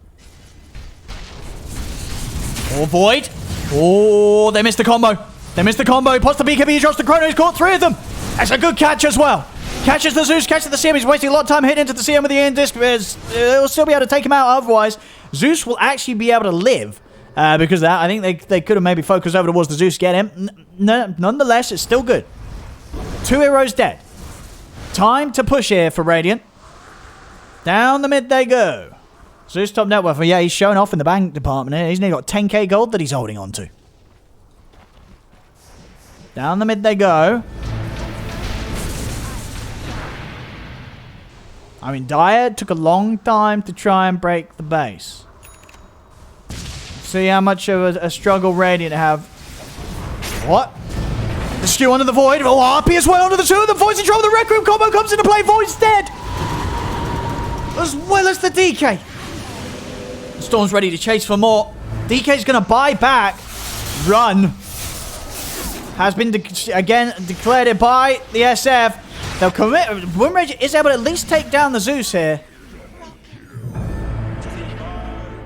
Oh, Void. Oh, they missed the combo. They missed the combo. He pops the BKB. He drops the chrono. He's caught 3 of them. That's a good catch as well. Catches the Zeus. Catches the CM. He's wasting a lot of time hitting into the CM with the Iron Disc. He'll still be able to take him out otherwise. Zeus will actually be able to live because of that. I think they could have maybe focused over towards the Zeus. Get him. Nonetheless, it's still good. 2 heroes dead. Time to push here for Radiant. Down the mid they go. Zeus top net worth. Well, yeah, he's showing off in the bank department here. He's nearly got 10k gold that he's holding on to. Down the mid they go. I mean, Dyad took a long time to try and break the base. See how much of a struggle Radiant have. What? The stew under the Void. Oh, RP as well under the 2 of them. Void's in trouble. The Rec Room combo comes into play. Void's dead. As well as the DK. Storm's ready to chase for more. DK's going to buy back. Run. Has been again declared it by the SF. They'll commit. Wind Ranger is able to at least take down the Zeus here.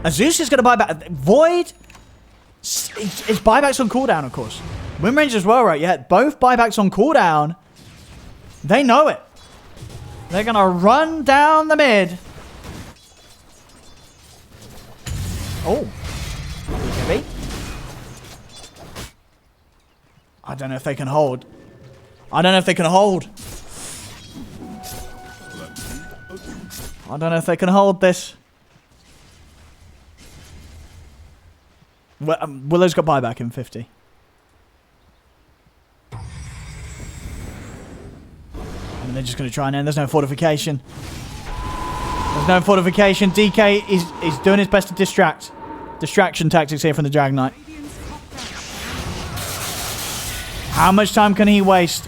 And Zeus is going to buy back. Void. It's buybacks on cooldown, of course. Wind Ranger as well, right? Yeah, both buybacks on cooldown. They know it. They're going to run down the mid. Oh. BKB. I don't know if they can hold. I don't know if they can hold. I don't know if they can hold this. Willow's got buyback in 50. And they're just going to try and end. There's no fortification. There's no fortification. DK is doing his best to distract. Distraction tactics here from the Dragon Knight. How much time can he waste?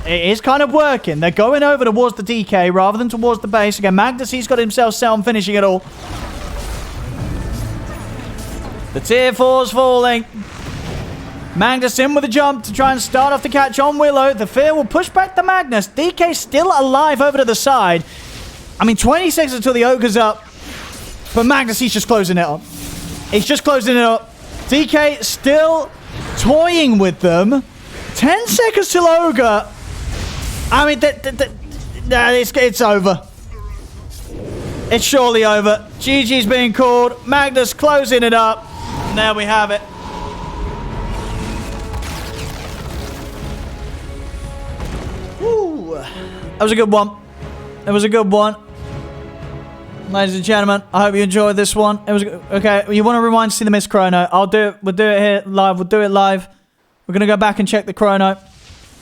It is kind of working. They're going over towards the DK rather than towards the base. Again, Magnus, he's got himself set on finishing it all. The tier 4's falling. Magnus in with a jump to try and start off the catch on Willow. The Fear will push back the Magnus. DK still alive over to the side. I mean, 20 seconds until the Ogre's up. But Magnus, he's just closing it up. He's just closing it up. DK still toying with them. 10 seconds till Ogre. I mean, it's over. It's surely over. GG's being called. Magnus closing it up. And there we have it. Woo. That was a good one. It was a good one. Ladies and gentlemen, I hope you enjoyed this one. It was okay. You want to rewind to see the missed chrono? I'll do it. We'll do it here live. We'll do it live. We're gonna go back and check the chrono,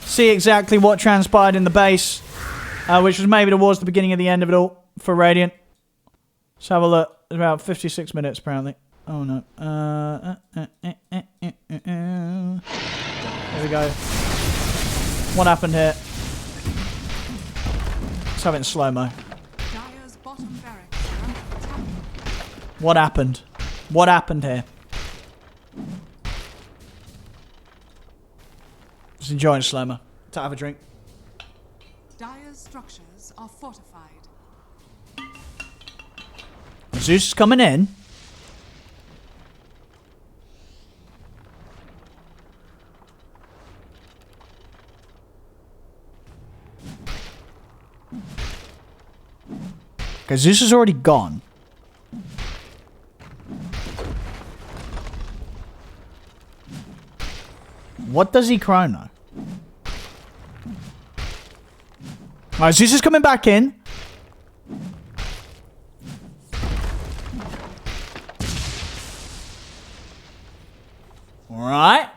see exactly what transpired in the base, which was maybe towards the beginning of the end of it all for Radiant. Let's have a look. It's about 56 minutes apparently. Oh no. Here we go. What happened here? Let's have it in slow-mo. What happened? What happened here? Just enjoying slow-mo. To have a drink. Dire's structures are fortified. Zeus is coming in. Okay, Zeus is already gone. What does he chrono? Alright, Zeus is coming back in. Alright.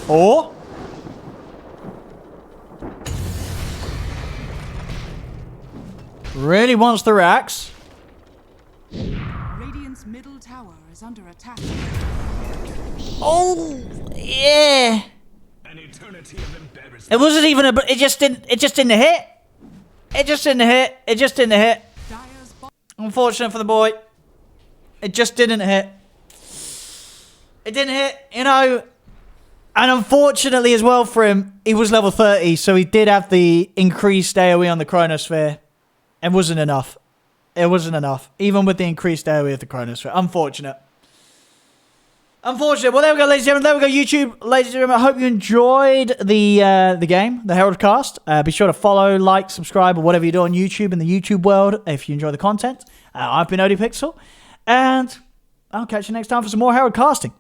Or... really wants the racks. Radiant's middle tower is under attack. Oh, yeah. An eternity of embarrassment. It wasn't even a... It just didn't hit. It just didn't hit. It just didn't hit. Dire's Unfortunate for the boy. It just didn't hit. It didn't hit, you know. And unfortunately as well for him, he was level 30, so he did have the increased AoE on the Chronosphere. It wasn't enough. It wasn't enough. Even with the increased AoE of the Chronosphere. Unfortunate. Unfortunate. Well, there we go, ladies and gentlemen. There we go, YouTube. Ladies and gentlemen, I hope you enjoyed the game, the Herald cast. Be sure to follow, like, subscribe, or whatever you do on YouTube in the YouTube world if you enjoy the content. I've been ODPixel, and I'll catch you next time for some more Herald casting.